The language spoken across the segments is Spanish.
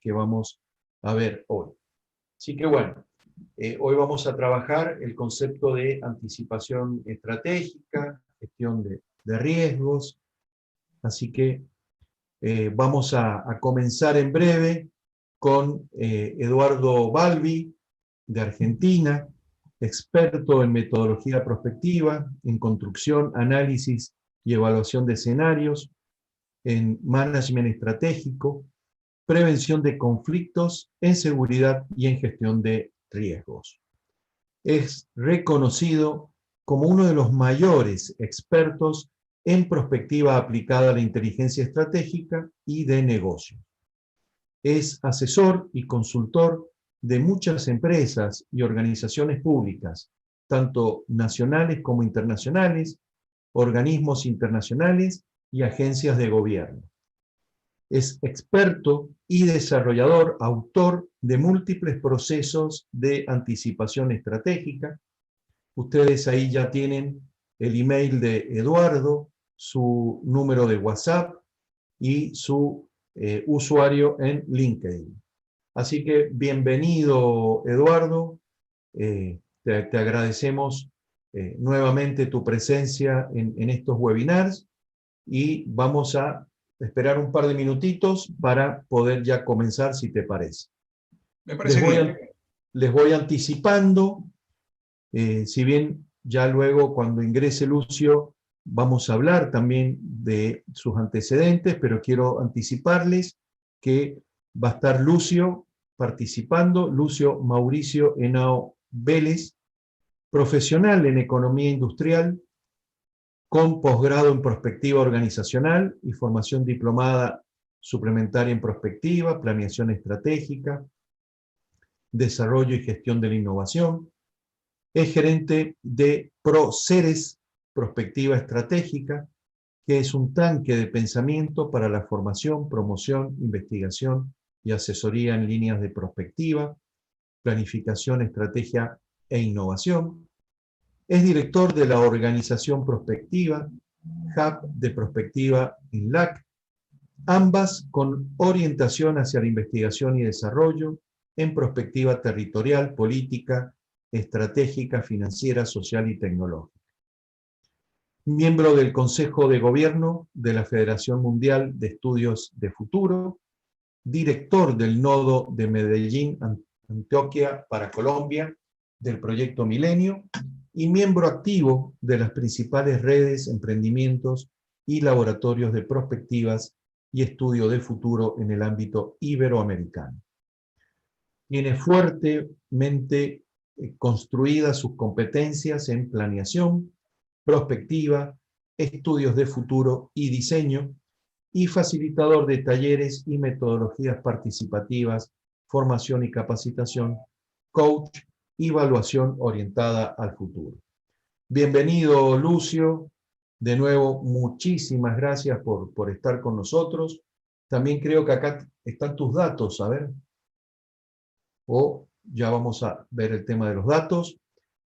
que vamos a ver hoy. Así que bueno, hoy vamos a trabajar el concepto de anticipación estratégica, gestión de riesgos, así que vamos a comenzar en breve con Eduardo Balbi, de Argentina, experto en metodología prospectiva, en construcción, análisis y evaluación de escenarios, en management estratégico, prevención de conflictos, en seguridad y en gestión de riesgos. Es reconocido como uno de los mayores expertos en prospectiva aplicada a la inteligencia estratégica y de negocios. Es asesor y consultor de muchas empresas y organizaciones públicas, tanto nacionales como internacionales, organismos internacionales y agencias de gobierno. Es experto y desarrollador, autor de múltiples procesos de anticipación estratégica. Ustedes ahí ya tienen el email de Eduardo, su número de WhatsApp y su usuario en LinkedIn. Así que bienvenido, Eduardo. Te agradecemos nuevamente tu presencia en estos webinars y vamos a esperar un par de minutitos para poder ya comenzar, si te parece. Me parece bien. Les voy anticipando, si bien ya luego cuando ingrese Lucio vamos a hablar también de sus antecedentes, pero quiero anticiparles que va a estar Lucio participando, Lucio Mauricio Henao Vélez, profesional en economía industrial, con posgrado en prospectiva organizacional y formación diplomada suplementaria en prospectiva, planeación estratégica, desarrollo y gestión de la innovación. Es gerente de ProCeres, Prospectiva Estratégica, que es un tanque de pensamiento para la formación, promoción, investigación y asesoría en líneas de prospectiva, planificación, estrategia e innovación. Es director de la organización Prospectiva, Hub de Prospectiva en LAC, ambas con orientación hacia la investigación y desarrollo en prospectiva territorial, política, estratégica, financiera, social y tecnológica. Miembro del Consejo de Gobierno de la Federación Mundial de Estudios de Futuro, director del Nodo de Medellín, Antioquia para Colombia, del Proyecto Milenio, y miembro activo de las principales redes, emprendimientos y laboratorios de prospectivas y estudio de futuro en el ámbito iberoamericano. Tiene fuertemente construidas sus competencias en planeación, prospectiva, estudios de futuro y diseño, y facilitador de talleres y metodologías participativas, formación y capacitación, coach y evaluación orientada al futuro. Bienvenido, Lucio. De nuevo, muchísimas gracias por estar con nosotros. También creo que acá están tus datos, a ver. O ya vamos a ver el tema de los datos.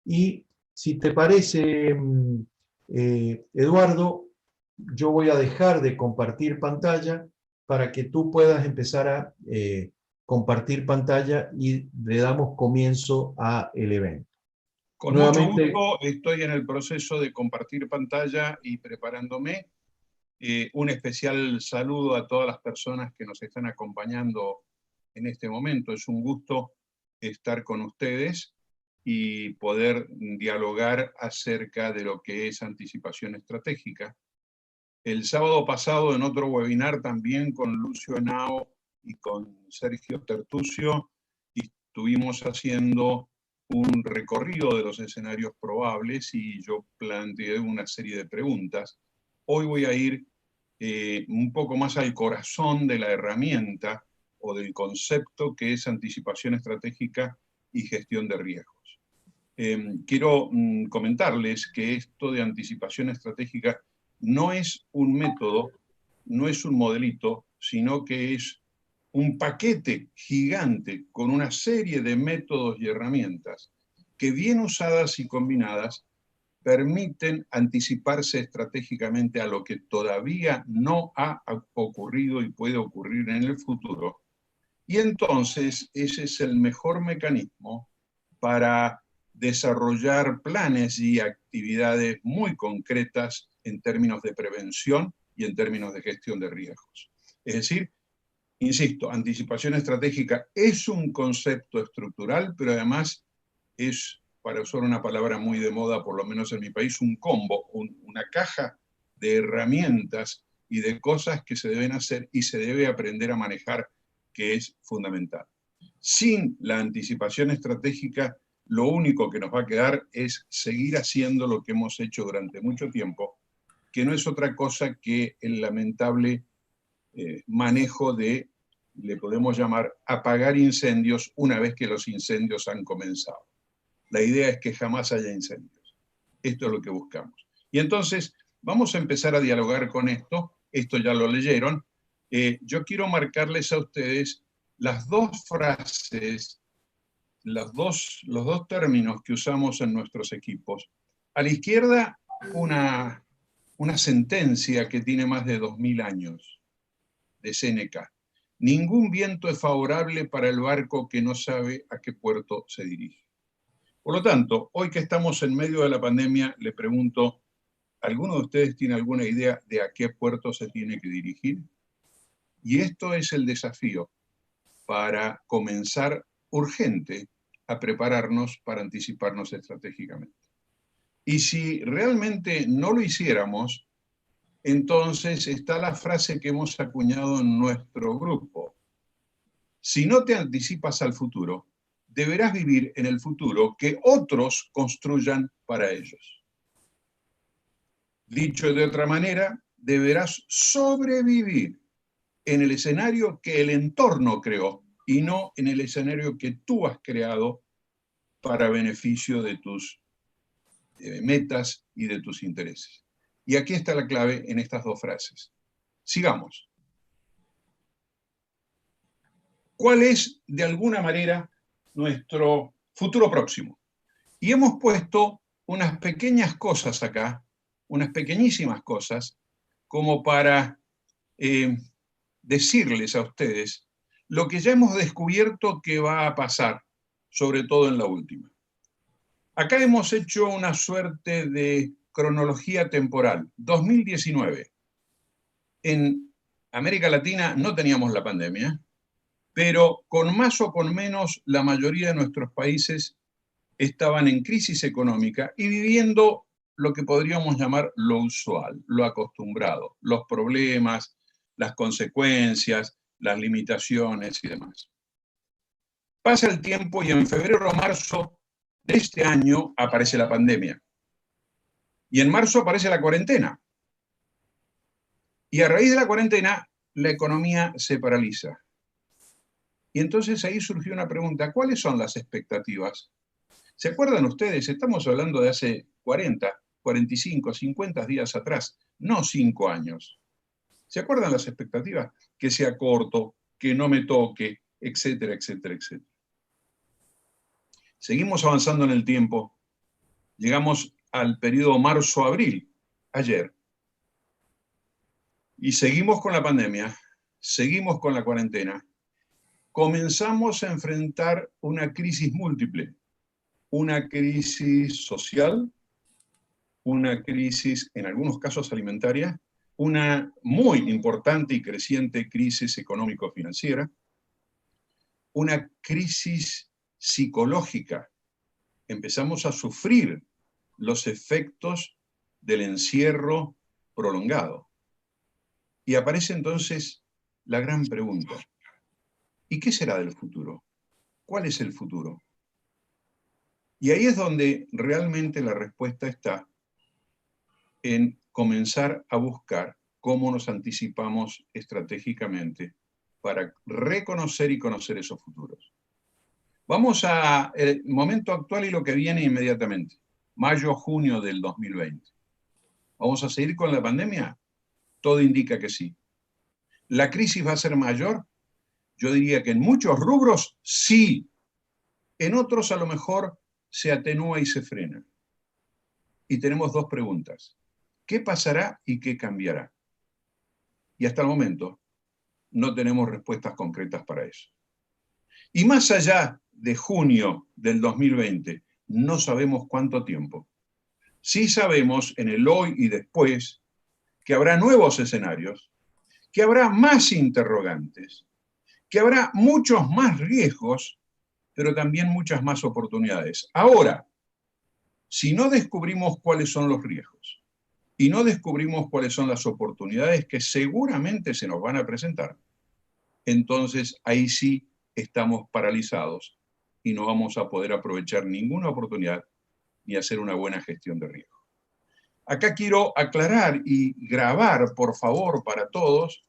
Y si te parece, Eduardo, yo voy a dejar de compartir pantalla para que tú puedas empezar a compartir pantalla y le damos comienzo al evento. Con mucho gusto, estoy en el proceso de compartir pantalla y preparándome. Un especial saludo a todas las personas que nos están acompañando en este momento. Es un gusto estar con ustedes y poder dialogar acerca de lo que es anticipación estratégica. El sábado pasado, en otro webinar también con Lucio Henao y con Sergio Tertucio, estuvimos haciendo un recorrido de los escenarios probables y yo planteé una serie de preguntas. Hoy voy a ir un poco más al corazón de la herramienta o del concepto que es anticipación estratégica y gestión de riesgos. Quiero comentarles que esto de anticipación estratégica no es un método, no es un modelito, sino que es un paquete gigante con una serie de métodos y herramientas que, bien usadas y combinadas, permiten anticiparse estratégicamente a lo que todavía no ha ocurrido y puede ocurrir en el futuro, Y entonces ese es el mejor mecanismo para desarrollar planes y actividades muy concretas en términos de prevención y en términos de gestión de riesgos. Es decir, insisto, anticipación estratégica es un concepto estructural, pero además es, para usar una palabra muy de moda, por lo menos en mi país, un combo, una caja de herramientas y de cosas que se deben hacer y se debe aprender a manejar, que es fundamental. Sin la anticipación estratégica, lo único que nos va a quedar es seguir haciendo lo que hemos hecho durante mucho tiempo, que no es otra cosa que el lamentable manejo de, le podemos llamar, apagar incendios una vez que los incendios han comenzado. La idea es que jamás haya incendios. Esto es lo que buscamos. Y entonces, vamos a empezar a dialogar con esto. Esto ya lo leyeron. Yo quiero marcarles a ustedes las dos frases, los dos términos que usamos en nuestros equipos. A la izquierda, una sentencia que tiene más de 2000 años, de Séneca. Ningún viento es favorable para el barco que no sabe a qué puerto se dirige. Por lo tanto, hoy que estamos en medio de la pandemia, le pregunto, ¿alguno de ustedes tiene alguna idea de a qué puerto se tiene que dirigir? Y esto es el desafío para comenzar urgente a prepararnos para anticiparnos estratégicamente. Y si realmente no lo hiciéramos, entonces está la frase que hemos acuñado en nuestro grupo. Si no te anticipas al futuro, deberás vivir en el futuro que otros construyan para ellos. Dicho de otra manera, deberás sobrevivir en el escenario que el entorno creó y no en el escenario que tú has creado para beneficio de tus metas y de tus intereses. Y aquí está la clave en estas dos frases. Sigamos. ¿Cuál es, de alguna manera, nuestro futuro próximo? Y hemos puesto unas pequeñas cosas acá, unas pequeñísimas cosas, como para decirles a ustedes lo que ya hemos descubierto que va a pasar, sobre todo en la última. Acá hemos hecho una suerte de cronología temporal. 2019. En América Latina no teníamos la pandemia, pero con más o con menos la mayoría de nuestros países estaban en crisis económica y viviendo lo que podríamos llamar lo usual, lo acostumbrado, los problemas, las consecuencias, las limitaciones y demás. Pasa el tiempo y en febrero o marzo de este año aparece la pandemia. Y en marzo aparece la cuarentena. Y a raíz de la cuarentena, la economía se paraliza. Y entonces ahí surgió una pregunta, ¿cuáles son las expectativas? ¿Se acuerdan ustedes? Estamos hablando de hace 40, 45, 50 días atrás, no 5 años. ¿Se acuerdan las expectativas? Que sea corto, que no me toque, etcétera, etcétera, etcétera. Seguimos avanzando en el tiempo. Llegamos al periodo marzo-abril, ayer. Y seguimos con la pandemia, seguimos con la cuarentena. Comenzamos a enfrentar una crisis múltiple. Una crisis social, una crisis, en algunos casos alimentaria, una muy importante y creciente crisis económico-financiera, una crisis psicológica. Empezamos a sufrir los efectos del encierro prolongado. Y aparece entonces la gran pregunta, ¿y qué será del futuro? ¿Cuál es el futuro? Y ahí es donde realmente la respuesta está en comenzar a buscar cómo nos anticipamos estratégicamente para reconocer y conocer esos futuros. Vamos al momento actual y lo que viene inmediatamente, mayo-junio del 2020. ¿Vamos a seguir con la pandemia? Todo indica que sí. ¿La crisis va a ser mayor? Yo diría que en muchos rubros sí. En otros a lo mejor se atenúa y se frena. Y tenemos dos preguntas. ¿Qué pasará y qué cambiará? Y hasta el momento no tenemos respuestas concretas para eso. Y más allá de junio del 2020, no sabemos cuánto tiempo. Sí sabemos en el hoy y después que habrá nuevos escenarios, que habrá más interrogantes, que habrá muchos más riesgos, pero también muchas más oportunidades. Ahora, si no descubrimos cuáles son los riesgos y no descubrimos cuáles son las oportunidades que seguramente se nos van a presentar, entonces ahí sí estamos paralizados y no vamos a poder aprovechar ninguna oportunidad ni hacer una buena gestión de riesgo. Acá quiero aclarar y grabar, por favor, para todos,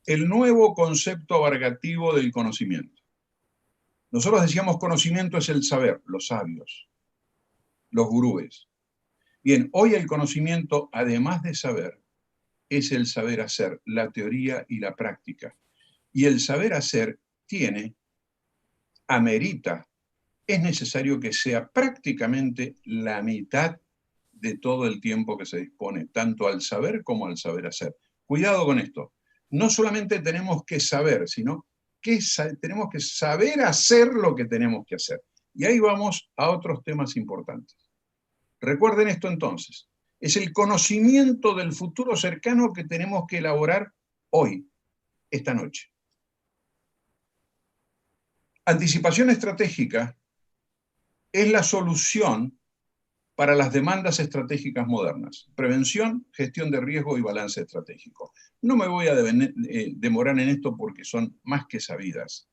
el nuevo concepto abarcativo del conocimiento. Nosotros decíamos conocimiento es el saber, los sabios, los gurúes. Bien, hoy el conocimiento, además de saber, es el saber hacer, la teoría y la práctica. Y el saber hacer amerita, es necesario que sea prácticamente la mitad de todo el tiempo que se dispone, tanto al saber como al saber hacer. Cuidado con esto. No solamente tenemos que saber, sino que tenemos que saber hacer lo que tenemos que hacer. Y ahí vamos a otros temas importantes. Recuerden esto entonces. Es el conocimiento del futuro cercano que tenemos que elaborar hoy, esta noche. Anticipación estratégica es la solución para las demandas estratégicas modernas: prevención, gestión de riesgo y balance estratégico. No me voy a demorar en esto porque son más que sabidas.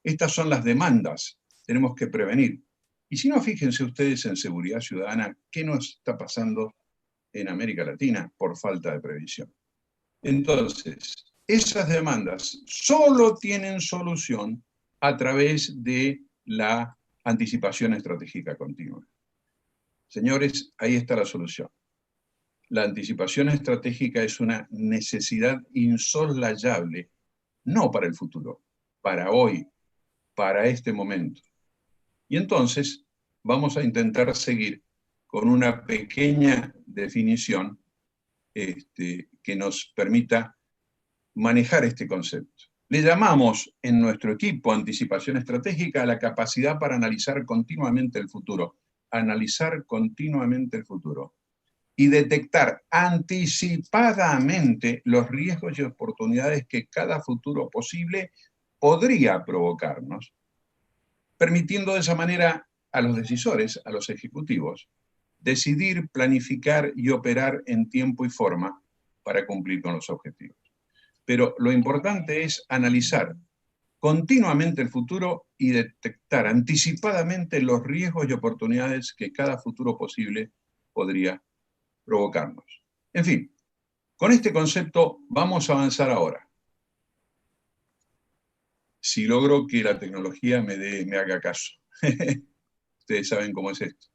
Estas son las demandas, tenemos que prevenir. Y si no, fíjense ustedes en seguridad ciudadana, ¿qué nos está pasando en América Latina por falta de previsión? Entonces, esas demandas solo tienen solución a través de la anticipación estratégica continua. Señores, ahí está la solución. La anticipación estratégica es una necesidad insoslayable, no para el futuro, para hoy, para este momento. Y entonces vamos a intentar seguir con una pequeña definición que nos permita manejar este concepto. Le llamamos en nuestro equipo anticipación estratégica a la capacidad para analizar continuamente el futuro. Analizar continuamente el futuro y detectar anticipadamente los riesgos y oportunidades que cada futuro posible podría provocarnos, permitiendo de esa manera a los decisores, a los ejecutivos, decidir, planificar y operar en tiempo y forma para cumplir con los objetivos. Pero lo importante es analizar continuamente el futuro y detectar anticipadamente los riesgos y oportunidades que cada futuro posible podría provocarnos. En fin, con este concepto vamos a avanzar ahora. Si logro que la tecnología me haga caso. Ustedes saben cómo es esto.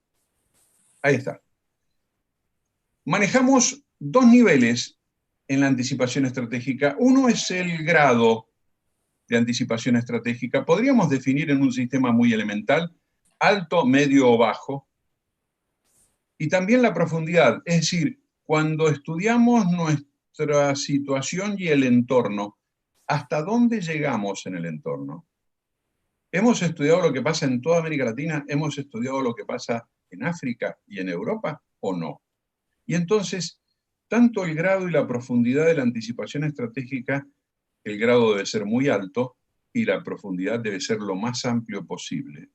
Ahí está. Manejamos dos niveles en la anticipación estratégica. Uno es el grado de anticipación estratégica. Podríamos definir en un sistema muy elemental: alto, medio o bajo. Y también la profundidad, es decir, cuando estudiamos nuestra situación y el entorno, ¿hasta dónde llegamos en el entorno? ¿Hemos estudiado lo que pasa en toda América Latina? ¿Hemos estudiado lo que pasa en África y en Europa o no? Y entonces, tanto el grado y la profundidad de la anticipación estratégica, el grado debe ser muy alto y la profundidad debe ser lo más amplio posible.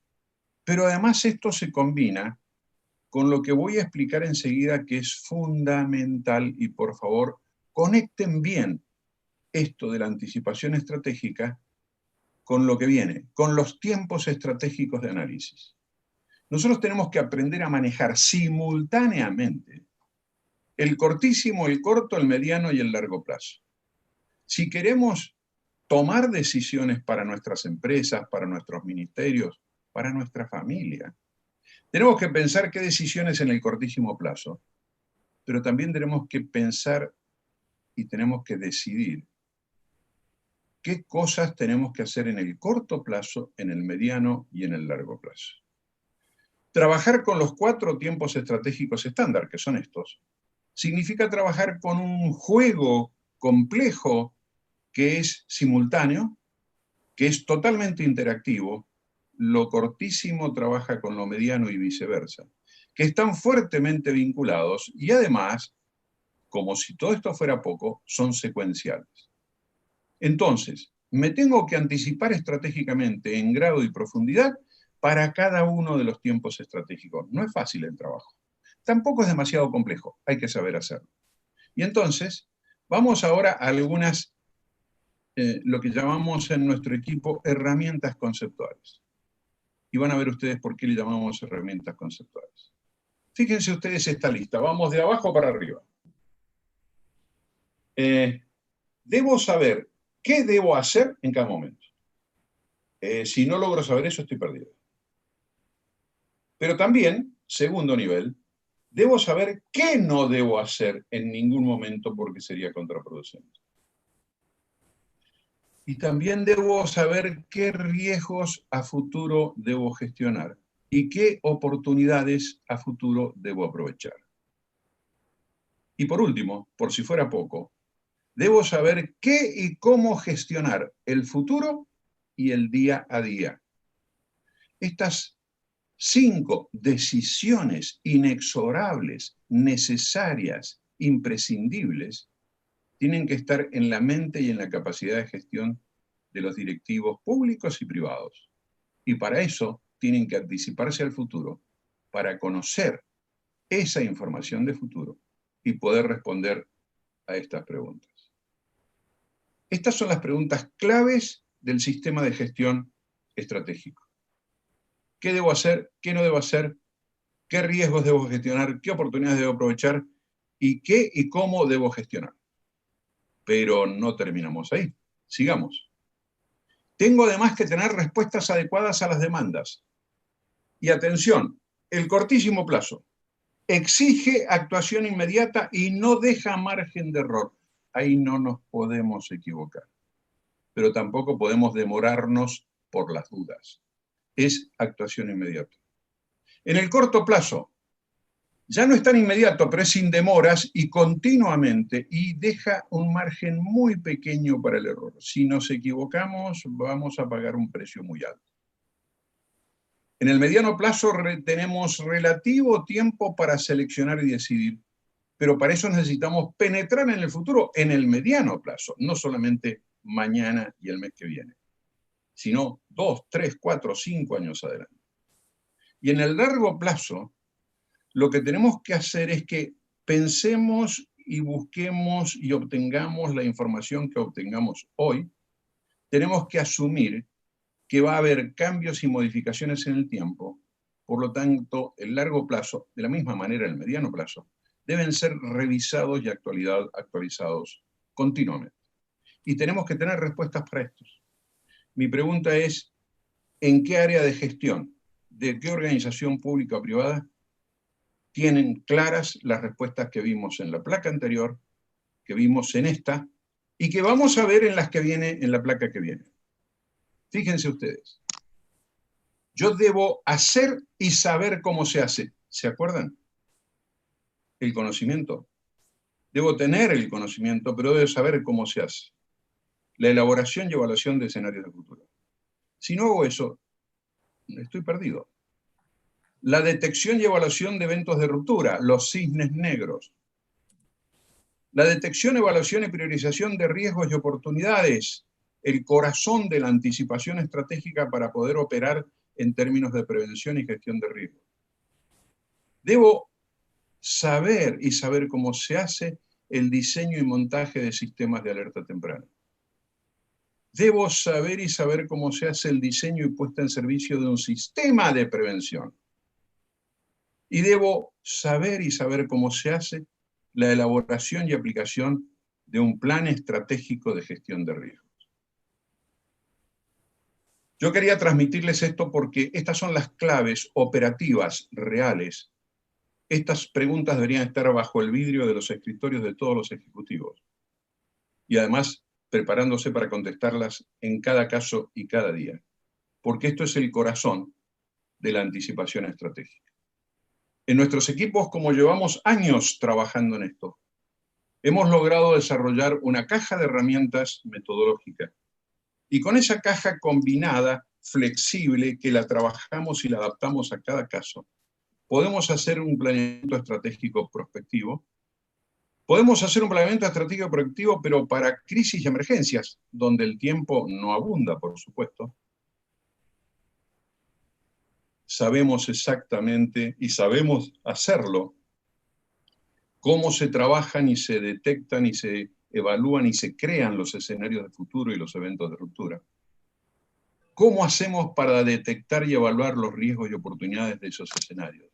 Pero además esto se combina con lo que voy a explicar enseguida, que es fundamental, y por favor, conecten bien esto de la anticipación estratégica con lo que viene, con los tiempos estratégicos de análisis. Nosotros tenemos que aprender a manejar simultáneamente el cortísimo, el corto, el mediano y el largo plazo. Si queremos tomar decisiones para nuestras empresas, para nuestros ministerios, para nuestra familia, tenemos que pensar qué decisiones en el cortísimo plazo, pero también tenemos que pensar y tenemos que decidir qué cosas tenemos que hacer en el corto plazo, en el mediano y en el largo plazo. Trabajar con los 4 tiempos estratégicos estándar, que son estos, significa trabajar con un juego complejo que es simultáneo, que es totalmente interactivo lo cortísimo trabaja con lo mediano y viceversa, que están fuertemente vinculados y además, como si todo esto fuera poco, son secuenciales. Entonces, me tengo que anticipar estratégicamente en grado y profundidad para cada uno de los tiempos estratégicos. No es fácil el trabajo. Tampoco es demasiado complejo, hay que saber hacerlo. Y entonces, vamos ahora a algunas, lo que llamamos en nuestro equipo, herramientas conceptuales. Y van a ver ustedes por qué le llamamos herramientas conceptuales. Fíjense ustedes esta lista, vamos de abajo para arriba. Debo saber qué debo hacer en cada momento. Si no logro saber eso, estoy perdido. Pero también, segundo nivel, debo saber qué no debo hacer en ningún momento porque sería contraproducente. Y también debo saber qué riesgos a futuro debo gestionar y qué oportunidades a futuro debo aprovechar. Y por último, por si fuera poco, debo saber qué y cómo gestionar el futuro y el día a día. Estas 5 decisiones inexorables, necesarias, imprescindibles, tienen que estar en la mente y en la capacidad de gestión de los directivos públicos y privados. Y para eso tienen que anticiparse al futuro, para conocer esa información de futuro y poder responder a estas preguntas. Estas son las preguntas claves del sistema de gestión estratégico. ¿Qué debo hacer? ¿Qué no debo hacer? ¿Qué riesgos debo gestionar? ¿Qué oportunidades debo aprovechar? ¿Y qué y cómo debo gestionar? Pero no terminamos ahí. Sigamos. Tengo además que tener respuestas adecuadas a las demandas. Y atención, el cortísimo plazo exige actuación inmediata y no deja margen de error. Ahí no nos podemos equivocar. Pero tampoco podemos demorarnos por las dudas. Es actuación inmediata. En el corto plazo, ya no es tan inmediato, pero es sin demoras y continuamente, y deja un margen muy pequeño para el error. Si nos equivocamos, vamos a pagar un precio muy alto. En el mediano plazo tenemos relativo tiempo para seleccionar y decidir, pero para eso necesitamos penetrar en el futuro en el mediano plazo, no solamente mañana y el mes que viene, sino 2, 3, 4, 5 años adelante. Y en el largo plazo, lo que tenemos que hacer es que pensemos y busquemos y obtengamos la información que obtengamos hoy. Tenemos que asumir que va a haber cambios y modificaciones en el tiempo. Por lo tanto, el largo plazo, de la misma manera el mediano plazo, deben ser revisados y actualizados continuamente. Y tenemos que tener respuestas para estos. Mi pregunta es, ¿en qué área de gestión, de qué organización pública o privada, tienen claras las respuestas que vimos en la placa anterior, que vimos en esta, y que vamos a ver en las que viene, en la placa que viene? Fíjense ustedes. Yo debo hacer y saber cómo se hace. ¿Se acuerdan? El conocimiento. Debo tener el conocimiento, pero debo saber cómo se hace. La elaboración y evaluación de escenarios de futuro. Si no hago eso, estoy perdido. La detección y evaluación de eventos de ruptura, los cisnes negros. La detección, evaluación y priorización de riesgos y oportunidades, el corazón de la anticipación estratégica para poder operar en términos de prevención y gestión de riesgos. Debo saber y saber cómo se hace el diseño y montaje de sistemas de alerta temprana. Debo saber y saber cómo se hace el diseño y puesta en servicio de un sistema de prevención. Y debo saber y saber cómo se hace la elaboración y aplicación de un plan estratégico de gestión de riesgos. Yo quería transmitirles esto porque estas son las claves operativas reales. Estas preguntas deberían estar bajo el vidrio de los escritorios de todos los ejecutivos. Y además, preparándose para contestarlas en cada caso y cada día. Porque esto es el corazón de la anticipación estratégica. En nuestros equipos, como llevamos años trabajando en esto, hemos logrado desarrollar una caja de herramientas metodológicas. Y con esa caja combinada flexible que la trabajamos y la adaptamos a cada caso. Podemos hacer un planeamiento estratégico prospectivo. Podemos hacer un planeamiento estratégico prospectivo, pero para crisis y emergencias, donde el tiempo no abunda, por supuesto. Sabemos exactamente, y sabemos hacerlo, cómo se trabajan y se detectan y se evalúan y se crean los escenarios de futuro y los eventos de ruptura. ¿Cómo hacemos para detectar y evaluar los riesgos y oportunidades de esos escenarios?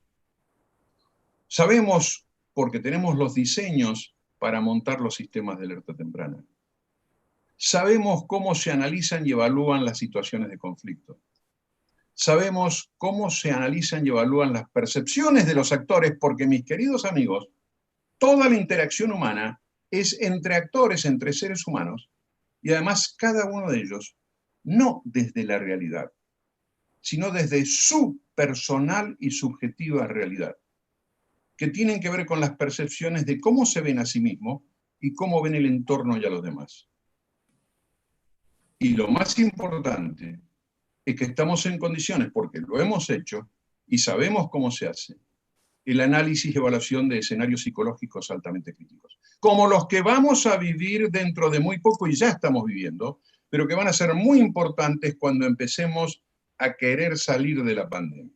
Sabemos, porque tenemos los diseños para montar los sistemas de alerta temprana. Sabemos cómo se analizan y evalúan las situaciones de conflicto. Sabemos cómo se analizan y evalúan las percepciones de los actores, porque, mis queridos amigos, toda la interacción humana es entre actores, entre seres humanos, y además cada uno de ellos, no desde la realidad, sino desde su personal y subjetiva realidad, que tienen que ver con las percepciones de cómo se ven a sí mismos y cómo ven el entorno y a los demás. Y lo más importante es que estamos en condiciones, porque lo hemos hecho y sabemos cómo se hace, el análisis y evaluación de escenarios psicológicos altamente críticos, como los que vamos a vivir dentro de muy poco y ya estamos viviendo, pero que van a ser muy importantes cuando empecemos a querer salir de la pandemia.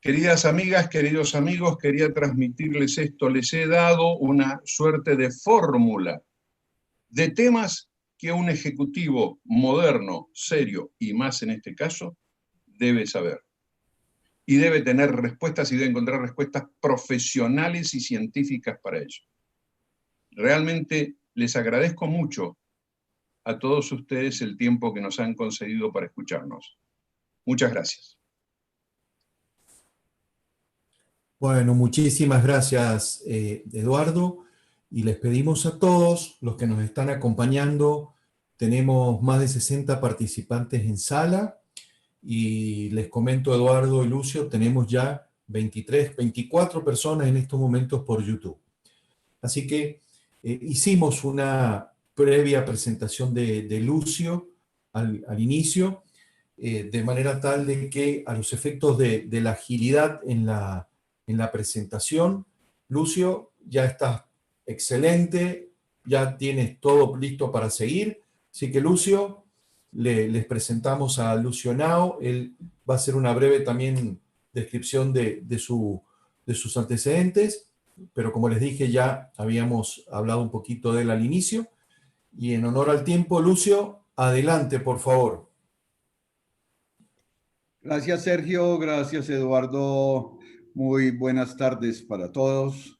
Queridas amigas, queridos amigos, quería transmitirles esto. Les he dado una suerte de fórmula de temas que un ejecutivo moderno, serio y más en este caso, debe saber. Y debe tener respuestas y debe encontrar respuestas profesionales y científicas para ello. Realmente les agradezco mucho a todos ustedes el tiempo que nos han concedido para escucharnos. Muchas gracias. Bueno, muchísimas gracias, Eduardo. Y les pedimos a todos los que nos están acompañando, tenemos más de 60 participantes en sala, y les comento, Eduardo y Lucio, tenemos ya 23, 24 personas en estos momentos por YouTube. Así que hicimos una previa presentación de Lucio al inicio, de manera tal de que a los efectos de la agilidad en la presentación, Lucio, ya estás excelente, ya tienes todo listo para seguir. Así que, Lucio, les presentamos a Lucio Nao. Él va a hacer una breve también descripción de sus antecedentes, pero como les dije, ya habíamos hablado un poquito de él al inicio. Y en honor al tiempo, Lucio, adelante, por favor. Gracias, Sergio. Gracias, Eduardo. Muy buenas tardes para todos.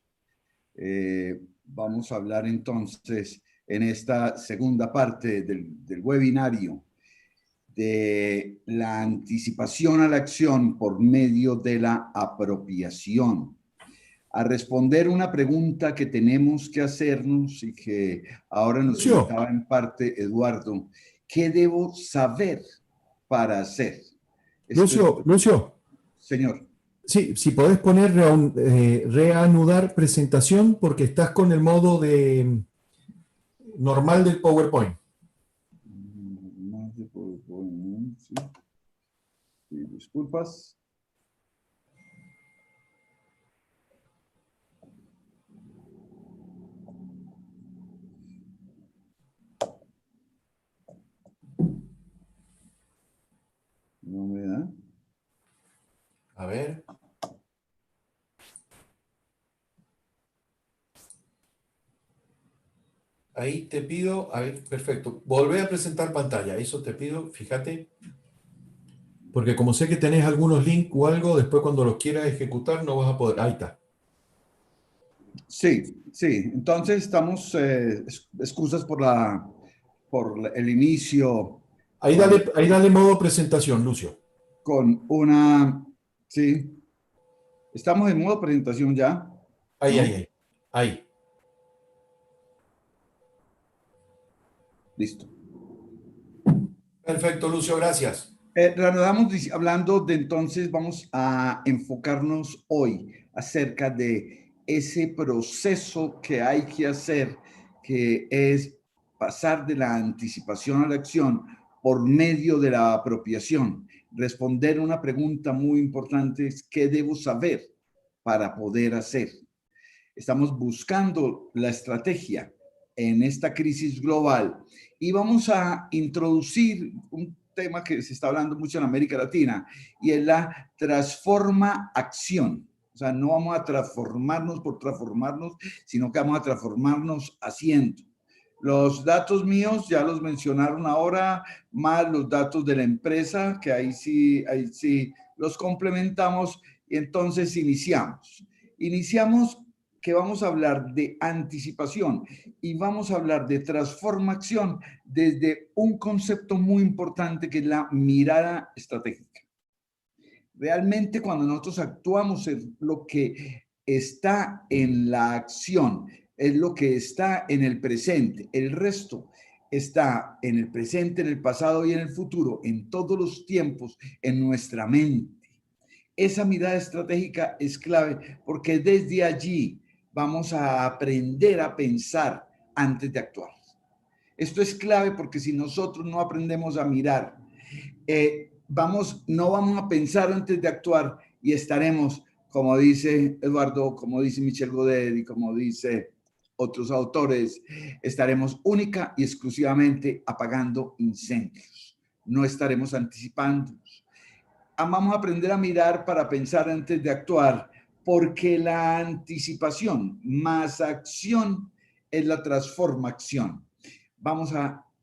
Vamos a hablar entonces en esta segunda parte del webinario de la anticipación a la acción por medio de la apropiación. A responder una pregunta que tenemos que hacernos y que ahora nos invitaba en parte Eduardo. ¿Qué debo saber para hacer? Lucio. Señor. Sí, si podés poner reanudar presentación, porque estás con el modo normal del PowerPoint. Más de PowerPoint, sí. Sí, disculpas. No me da. A ver. Ahí te pido, a ver, perfecto. Volvé a presentar pantalla, eso te pido, fíjate. Porque como sé que tenés algunos links o algo, después cuando los quieras ejecutar no vas a poder. Ahí está. Sí, sí. Entonces estamos, excusas por el inicio. Ahí dale modo presentación, Lucio. Con una, sí. Estamos en modo presentación ya. Ahí. Listo. Perfecto, Lucio, gracias. Reanudamos hablando de entonces, vamos a enfocarnos hoy acerca de ese proceso que hay que hacer, que es pasar de la anticipación a la acción por medio de la apropiación. Responder una pregunta muy importante es: ¿qué debo saber para poder hacer? Estamos buscando la estrategia en esta crisis global y vamos a introducir un tema que se está hablando mucho en América Latina, y es la transforma acción. O sea, no vamos a transformarnos por transformarnos, sino que vamos a transformarnos haciendo. Los datos míos ya los mencionaron ahora, más los datos de la empresa, que ahí sí los complementamos, y entonces iniciamos. Iniciamos que vamos a hablar de anticipación y vamos a hablar de transformación desde un concepto muy importante, que es la mirada estratégica. Realmente, cuando nosotros actuamos, es lo que está en la acción, es lo que está en el presente. El resto está en el presente, en el pasado y en el futuro, en todos los tiempos, en nuestra mente. Esa mirada estratégica es clave, porque desde allí vamos a aprender a pensar antes de actuar. Esto es clave, porque si nosotros no aprendemos a mirar, no vamos a pensar antes de actuar, y estaremos, como dice Eduardo, como dice Michel Godet y como dice otros autores, estaremos única y exclusivamente apagando incendios. No estaremos anticipándonos. Vamos a aprender a mirar para pensar antes de actuar, porque la anticipación más acción es la transformación. Vamos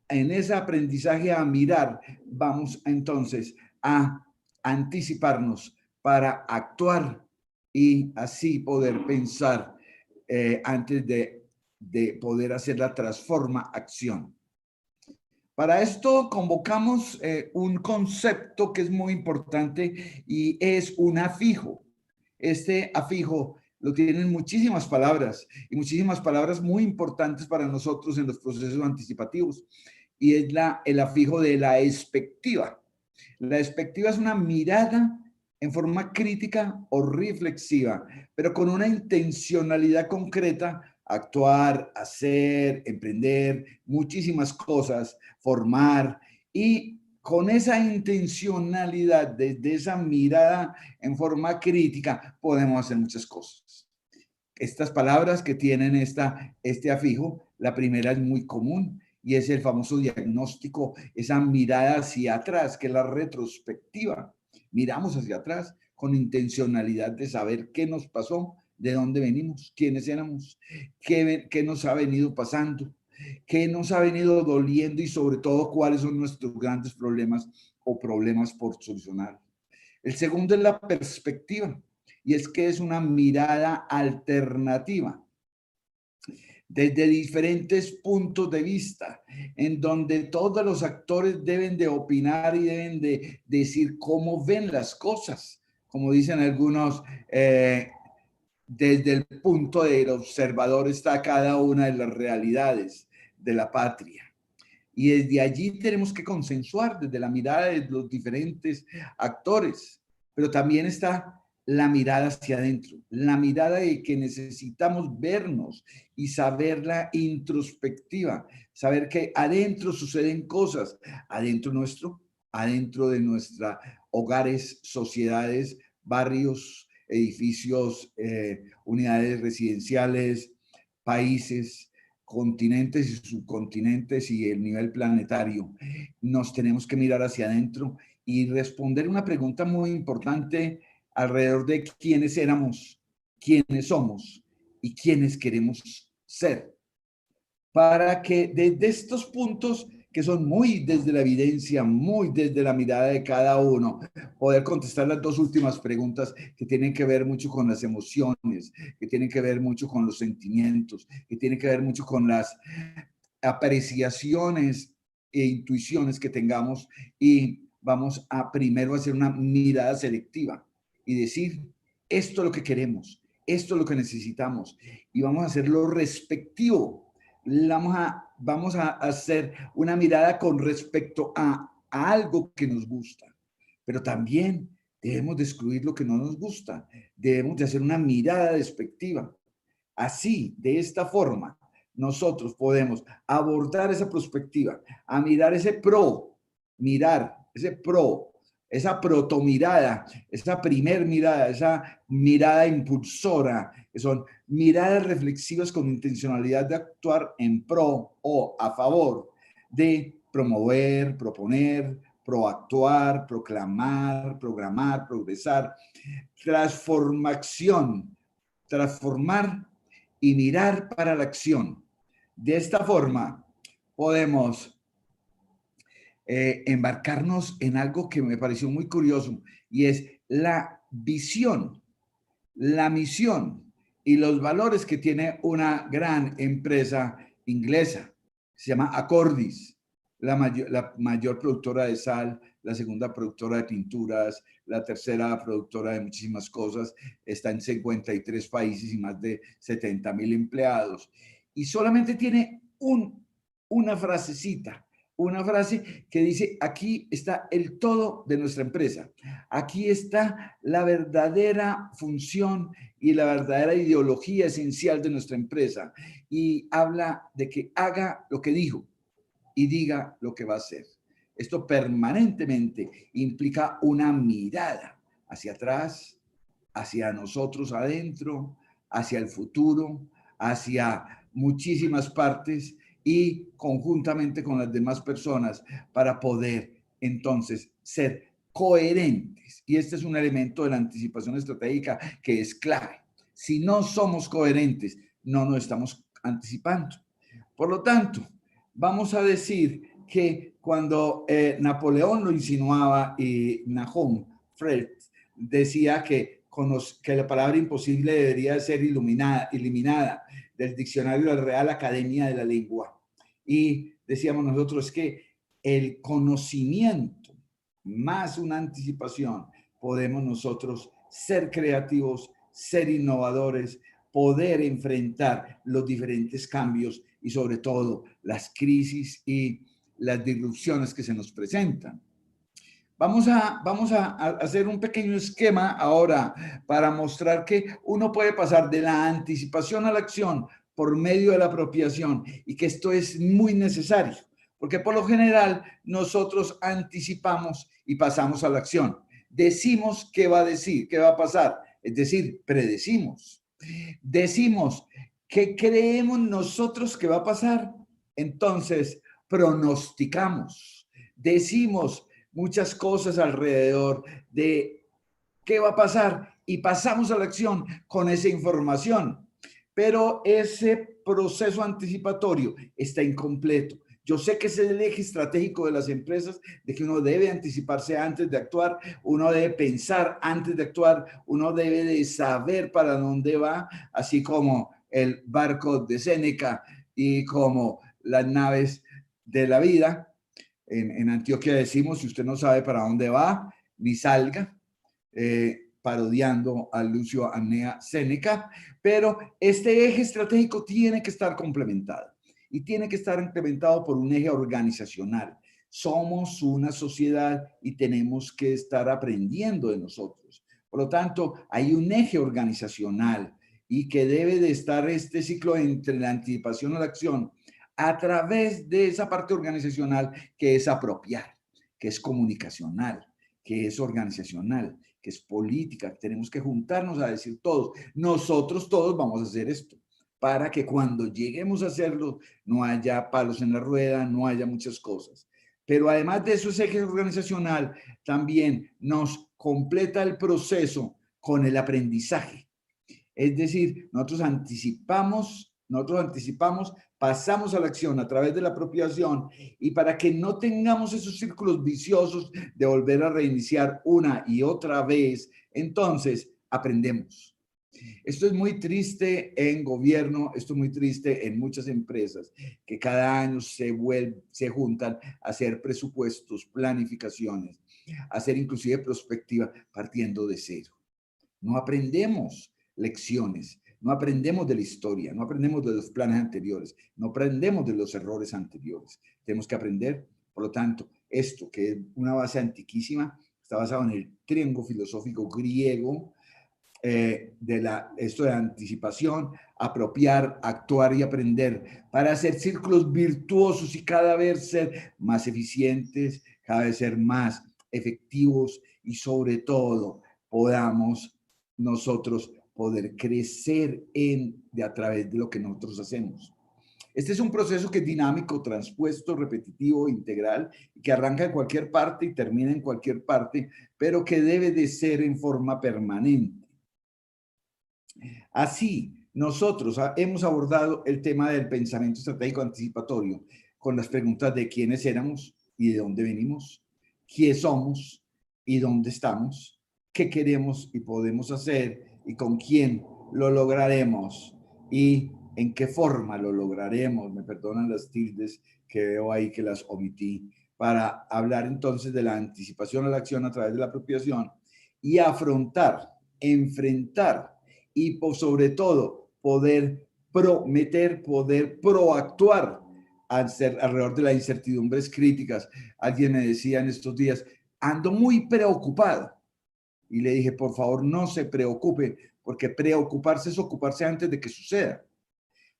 en ese aprendizaje a mirar, vamos entonces a anticiparnos para actuar y así poder pensar antes de poder hacer la transforma-acción. Para esto convocamos un concepto que es muy importante, y es un afijo. Este afijo lo tienen muchísimas palabras, y muchísimas palabras muy importantes para nosotros en los procesos anticipativos, y es el afijo de la expectativa. La expectativa es una mirada en forma crítica o reflexiva, pero con una intencionalidad concreta: actuar, hacer, emprender, muchísimas cosas, formar, y con esa intencionalidad, desde esa mirada en forma crítica, podemos hacer muchas cosas. Estas palabras que tienen este afijo, la primera es muy común, y es el famoso diagnóstico, esa mirada hacia atrás, que es la retrospectiva. Miramos hacia atrás con intencionalidad de saber qué nos pasó, de dónde venimos, quiénes éramos, qué nos ha venido pasando, qué nos ha venido doliendo, y sobre todo cuáles son nuestros grandes problemas o problemas por solucionar. El segundo es la perspectiva, y es que es una mirada alternativa desde diferentes puntos de vista, en donde todos los actores deben de opinar y deben de decir cómo ven las cosas, como dicen algunos, desde el punto del observador está cada una de las realidades de la patria. Y desde allí tenemos que consensuar, desde la mirada de los diferentes actores, pero también está la mirada hacia adentro, la mirada de que necesitamos vernos y saber la introspectiva, saber que adentro suceden cosas, adentro nuestro, adentro de nuestros hogares, sociedades, barrios, edificios, unidades residenciales, países, continentes y subcontinentes y el nivel planetario. Nos tenemos que mirar hacia adentro y responder una pregunta muy importante alrededor de quiénes éramos, quiénes somos y quiénes queremos ser. Para que desde estos puntos, que son muy desde la evidencia, muy desde la mirada de cada uno, poder contestar las dos últimas preguntas, que tienen que ver mucho con las emociones, que tienen que ver mucho con los sentimientos, que tienen que ver mucho con las apreciaciones e intuiciones que tengamos, y vamos a primero hacer una mirada selectiva y decir: esto es lo que queremos, esto es lo que necesitamos, y vamos a hacerlo respectivo. Vamos a hacer una mirada con respecto a algo que nos gusta, pero también debemos de excluir lo que no nos gusta. Debemos de hacer una mirada despectiva. Así, de esta forma, nosotros podemos abordar esa perspectiva, a mirar ese pro mirar, ese pro, esa protomirada, esa primer mirada, esa mirada impulsora, que son miradas reflexivas con intencionalidad de actuar en pro o a favor de promover, proponer, proactuar, proclamar, programar, progresar, transformación, transformar y mirar para la acción. De esta forma podemos embarcarnos en algo que me pareció muy curioso, y es la visión, la misión y los valores que tiene una gran empresa inglesa. Se llama Accordis, la mayor productora de sal, la segunda productora de pinturas, la tercera productora de muchísimas cosas. Está en 53 países y más de 70,000 empleados. Y solamente tiene una frasecita, una frase que dice: aquí está el todo de nuestra empresa. Aquí está la verdadera función y la verdadera ideología esencial de nuestra empresa. Y habla de que haga lo que dijo y diga lo que va a hacer. Esto permanentemente implica una mirada hacia atrás, hacia nosotros adentro, hacia el futuro, hacia muchísimas partes y conjuntamente con las demás personas para poder entonces ser coherentes. Y este es un elemento de la anticipación estratégica que es clave. Si no somos coherentes, no nos estamos anticipando. Por lo tanto, vamos a decir que cuando Napoleón lo insinuaba y Nahum Fred decía que la palabra imposible debería ser eliminada del diccionario de la Real Academia de la Lengua. Y decíamos nosotros que el conocimiento más una anticipación, podemos nosotros ser creativos, ser innovadores, poder enfrentar los diferentes cambios y sobre todo las crisis y las disrupciones que se nos presentan. Vamos a hacer un pequeño esquema ahora para mostrar que uno puede pasar de la anticipación a la acción por medio de la apropiación y que esto es muy necesario, porque por lo general nosotros anticipamos y pasamos a la acción. Decimos qué va a decir, qué va a pasar, es decir, predecimos. Decimos qué creemos nosotros que va a pasar, entonces pronosticamos. Decimos muchas cosas alrededor de qué va a pasar y pasamos a la acción con esa información. Pero ese proceso anticipatorio está incompleto. Yo sé que ese es el eje estratégico de las empresas, de que uno debe anticiparse antes de actuar, uno debe pensar antes de actuar, uno debe de saber para dónde va, así como el barco de Séneca y como las naves de la vida. En Antioquia decimos: si usted no sabe para dónde va, ni salga, parodiando a Lucio Annea Séneca. Pero este eje estratégico tiene que estar complementado y tiene que estar implementado por un eje organizacional. Somos una sociedad y tenemos que estar aprendiendo de nosotros. Por lo tanto, hay un eje organizacional y que debe de estar este ciclo entre la anticipación y la acción a través de esa parte organizacional que es apropiar, que es comunicacional, que es organizacional, que es política. Tenemos que juntarnos a decir todos, nosotros todos vamos a hacer esto, para que cuando lleguemos a hacerlo no haya palos en la rueda, no haya muchas cosas. Pero además de eso, ese eje organizacional también nos completa el proceso con el aprendizaje. Es decir, nosotros anticipamos, pasamos a la acción a través de la apropiación, y para que no tengamos esos círculos viciosos de volver a reiniciar una y otra vez, entonces aprendemos. Esto es muy triste en gobierno, esto es muy triste en muchas empresas que cada año se juntan a hacer presupuestos, planificaciones, a hacer inclusive prospectiva partiendo de cero. No aprendemos lecciones, no aprendemos de la historia, no aprendemos de los planes anteriores, no aprendemos de los errores anteriores. Tenemos que aprender, por lo tanto, esto que es una base antiquísima, está basado en el triángulo filosófico griego, esto de anticipación, apropiar, actuar y aprender, para hacer círculos virtuosos y cada vez ser más eficientes, cada vez ser más efectivos y sobre todo podamos nosotros poder crecer a través de lo que nosotros hacemos. Este es un proceso que es dinámico, transpuesto, repetitivo, integral, que arranca en cualquier parte y termina en cualquier parte, pero que debe de ser en forma permanente. Así, nosotros hemos abordado el tema del pensamiento estratégico anticipatorio con las preguntas de quiénes éramos y de dónde venimos, quién somos y dónde estamos, qué queremos y podemos hacer y con quién lo lograremos y en qué forma lo lograremos. Me perdonan las tildes que veo ahí que las omití, para hablar entonces de la anticipación a la acción a través de la apropiación y afrontar, enfrentar y sobre todo poder prometer, poder proactuar alrededor de las incertidumbres críticas. Alguien me decía en estos días, ando muy preocupado. Y le dije, por favor, no se preocupe, porque preocuparse es ocuparse antes de que suceda.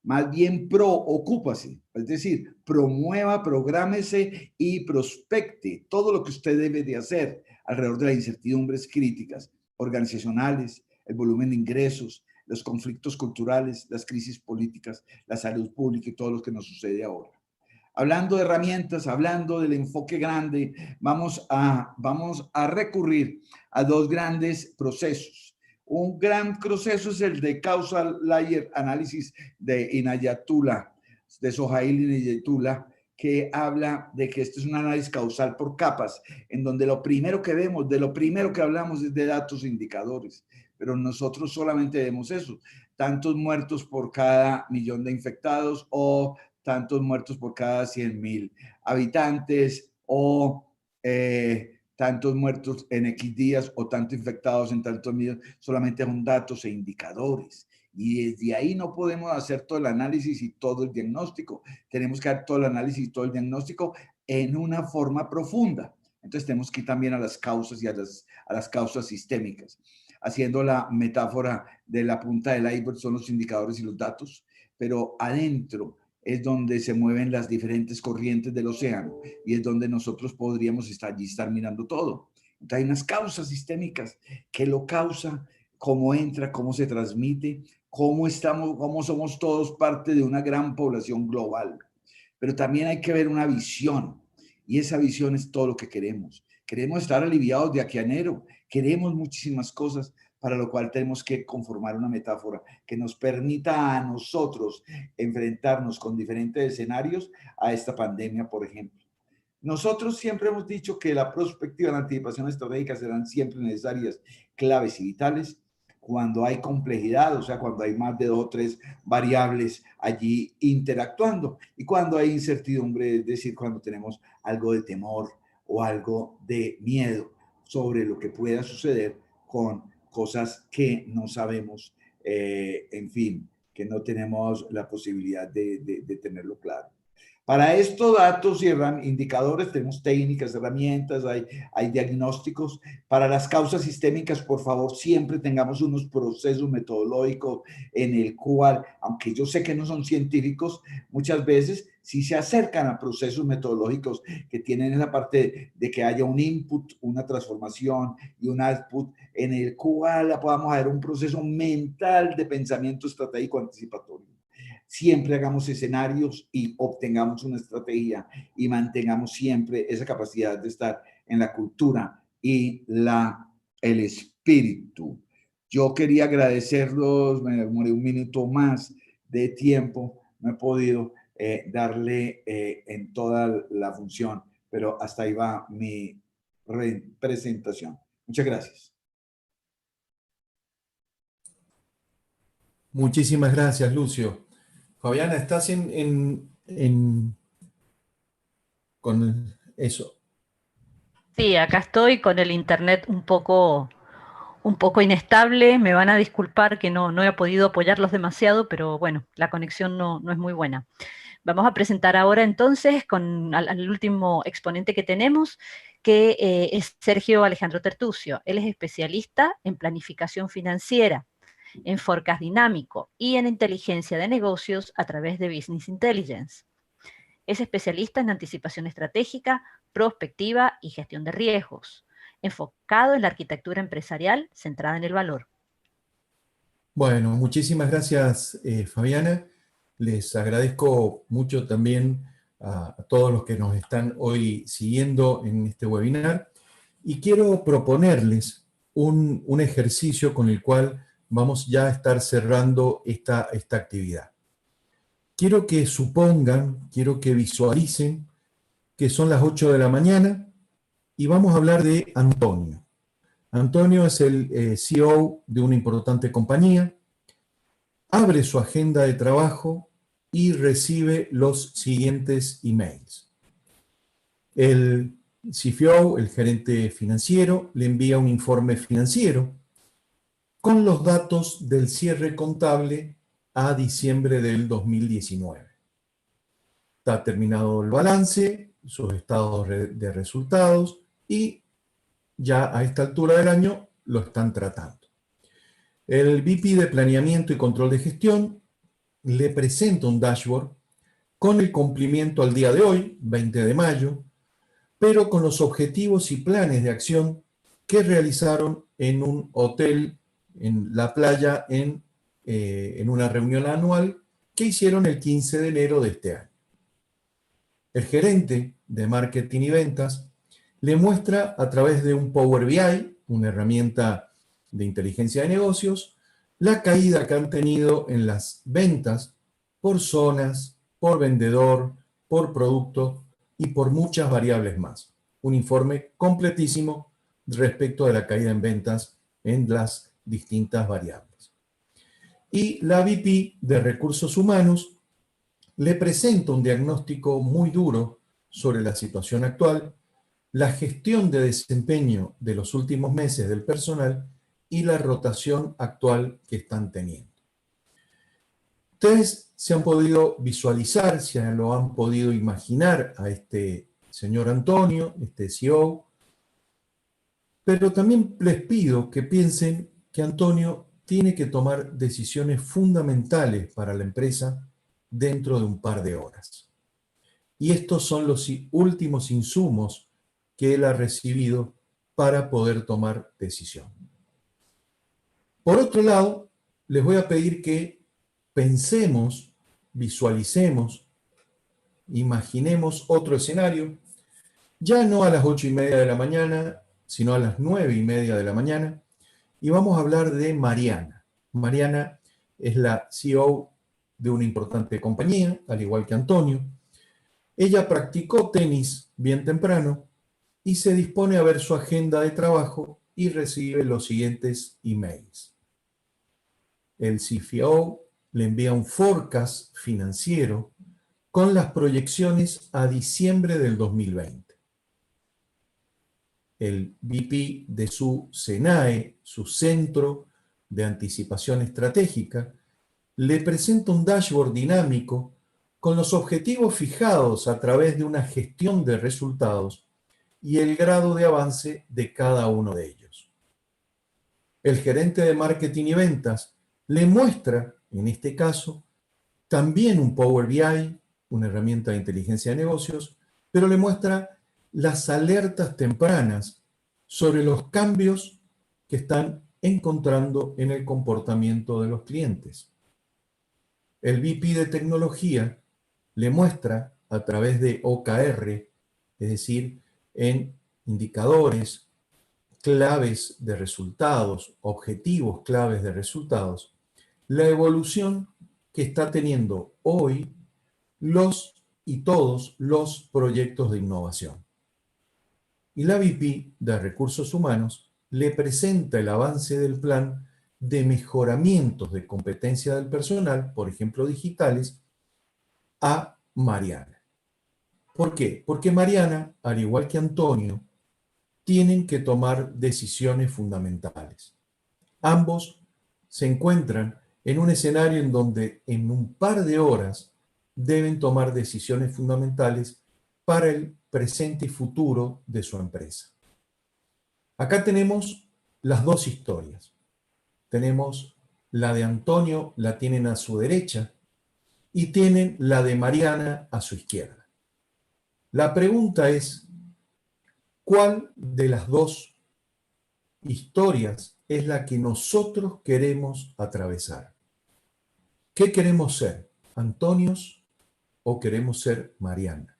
Más bien preocúpase, es decir, promueva, prográmese y prospecte todo lo que usted debe de hacer alrededor de las incertidumbres críticas, organizacionales, el volumen de ingresos, los conflictos culturales, las crisis políticas, la salud pública y todo lo que nos sucede ahora. Hablando de herramientas, hablando del enfoque grande, vamos a recurrir a dos grandes procesos. Un gran proceso es el de Causal Layer Analysis de Inayatullah, de Sohail Inayatullah, que habla de que este es un análisis causal por capas, en donde lo primero que vemos, de lo primero que hablamos es de datos e indicadores, pero nosotros solamente vemos eso, tantos muertos por cada millón de infectados o tantos muertos por cada 100,000 habitantes o tantos muertos en X días o tantos infectados en tantos días, solamente son datos e indicadores. Y desde ahí no podemos hacer todo el análisis y todo el diagnóstico. Tenemos que hacer todo el análisis y todo el diagnóstico en una forma profunda. Entonces tenemos que ir también a las causas y a las causas sistémicas. Haciendo la metáfora de la punta del iceberg son los indicadores y los datos, pero adentro es donde se mueven las diferentes corrientes del océano y es donde nosotros podríamos estar mirando todo. Entonces hay unas causas sistémicas que lo causa, cómo entra, cómo se transmite, cómo somos todos parte de una gran población global. Pero también hay que ver una visión y esa visión es todo lo que queremos. Queremos estar aliviados de aquí a enero, queremos muchísimas cosas, para lo cual tenemos que conformar una metáfora que nos permita a nosotros enfrentarnos con diferentes escenarios a esta pandemia, por ejemplo. Nosotros siempre hemos dicho que la prospectiva y la anticipación estratégica serán siempre necesarias, claves y vitales cuando hay complejidad, o sea, cuando hay más de 2 o 3 variables allí interactuando y cuando hay incertidumbre, es decir, cuando tenemos algo de temor o algo de miedo sobre lo que pueda suceder con cosas que no sabemos, en fin, que no tenemos la posibilidad de tenerlo claro. Para esto, datos y indicadores, tenemos técnicas, herramientas, hay diagnósticos. Para las causas sistémicas, por favor, siempre tengamos unos procesos metodológicos en el cual, aunque yo sé que no son científicos, muchas veces sí se acercan a procesos metodológicos que tienen esa parte de que haya un input, una transformación y un output en el cual podamos hacer un proceso mental de pensamiento estratégico anticipatorio. Siempre hagamos escenarios y obtengamos una estrategia y mantengamos siempre esa capacidad de estar en la cultura y el espíritu. Yo quería agradecerlos, me demoré un minuto más de tiempo, no he podido darle en toda la función, pero hasta ahí va mi presentación. Muchas gracias. Muchísimas gracias, Lucio. Fabiana, ¿estás con eso? Sí, acá estoy con el internet un poco inestable. Me van a disculpar que no he podido apoyarlos demasiado, pero bueno, la conexión no es muy buena. Vamos a presentar ahora entonces al último exponente que tenemos, que es Sergio Alejandro Tertucio. Él es especialista en planificación financiera, en forecast dinámico y en inteligencia de negocios a través de Business Intelligence. Es especialista en anticipación estratégica, prospectiva y gestión de riesgos, enfocado en la arquitectura empresarial centrada en el valor. Bueno, muchísimas gracias, Fabiana. Les agradezco mucho también a todos los que nos están hoy siguiendo en este webinar. Y quiero proponerles un ejercicio con el cual vamos ya a estar cerrando esta actividad. Quiero que supongan, quiero que visualicen que son las 8 de la mañana y vamos a hablar de Antonio. Antonio es el CEO de una importante compañía, abre su agenda de trabajo y recibe los siguientes emails. El CFO, el gerente financiero, le envía un informe financiero con los datos del cierre contable a diciembre del 2019. Está terminado el balance, sus estados de resultados y ya a esta altura del año lo están tratando. El VP de Planeamiento y Control de Gestión le presenta un dashboard con el cumplimiento al día de hoy, 20 de mayo, pero con los objetivos y planes de acción que realizaron en un hotel en la playa en una reunión anual que hicieron el 15 de enero de este año. El gerente de marketing y ventas le muestra a través de un Power BI, una herramienta de inteligencia de negocios, la caída que han tenido en las ventas por zonas, por vendedor, por producto y por muchas variables más. Un informe completísimo respecto de la caída en ventas en las distintas variables. Y la VP de Recursos Humanos le presenta un diagnóstico muy duro sobre la situación actual, la gestión de desempeño de los últimos meses del personal y la rotación actual que están teniendo. Ustedes se han podido visualizar, se lo han podido imaginar a este señor Antonio, este CEO, pero también les pido que piensen que Antonio tiene que tomar decisiones fundamentales para la empresa dentro de un par de horas. Y estos son los últimos insumos que él ha recibido para poder tomar decisión. Por otro lado, les voy a pedir que pensemos, visualicemos, imaginemos otro escenario, ya no a las 8:30 de la mañana, sino a las 9:30 de la mañana, y vamos a hablar de Mariana. Mariana es la CEO de una importante compañía, al igual que Antonio. Ella practicó tenis bien temprano y se dispone a ver su agenda de trabajo y recibe los siguientes emails. El CFO le envía un forecast financiero con las proyecciones a diciembre del 2020. El VP de su SENAE, su Centro de Anticipación Estratégica, le presenta un dashboard dinámico con los objetivos fijados a través de una gestión de resultados y el grado de avance de cada uno de ellos. El gerente de marketing y ventas le muestra, en este caso, también un Power BI, una herramienta de inteligencia de negocios, pero le muestra las alertas tempranas sobre los cambios que están encontrando en el comportamiento de los clientes. El VP de tecnología le muestra a través de OKR, es decir, en indicadores, claves de resultados, objetivos claves de resultados, la evolución que está teniendo hoy todos los proyectos de innovación. Y la VP de Recursos Humanos le presenta el avance del plan de mejoramientos de competencia del personal, por ejemplo digitales, a Mariana. ¿Por qué? Porque Mariana, al igual que Antonio, tienen que tomar decisiones fundamentales. Ambos se encuentran en un escenario en donde en un par de horas deben tomar decisiones fundamentales para el presente y futuro de su empresa. Acá tenemos las dos historias. Tenemos la de Antonio, la tienen a su derecha, y tienen la de Mariana a su izquierda. La pregunta es, ¿Cuál de las dos historias es la que nosotros queremos atravesar? ¿Qué queremos ser? ¿Antonios o queremos ser Mariana?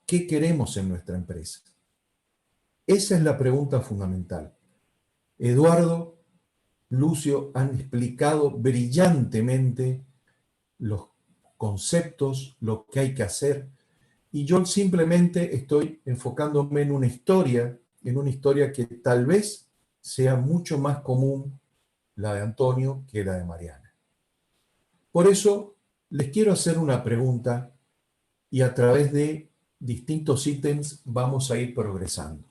¿Qué queremos en nuestra empresa? Esa es la pregunta fundamental. Eduardo, Lucio han explicado brillantemente los conceptos, lo que hay que hacer, y yo simplemente estoy enfocándome en una historia que tal vez sea mucho más común la de Antonio que la de Mariana. Por eso les quiero hacer una pregunta y a través de distintos ítems vamos a ir progresando.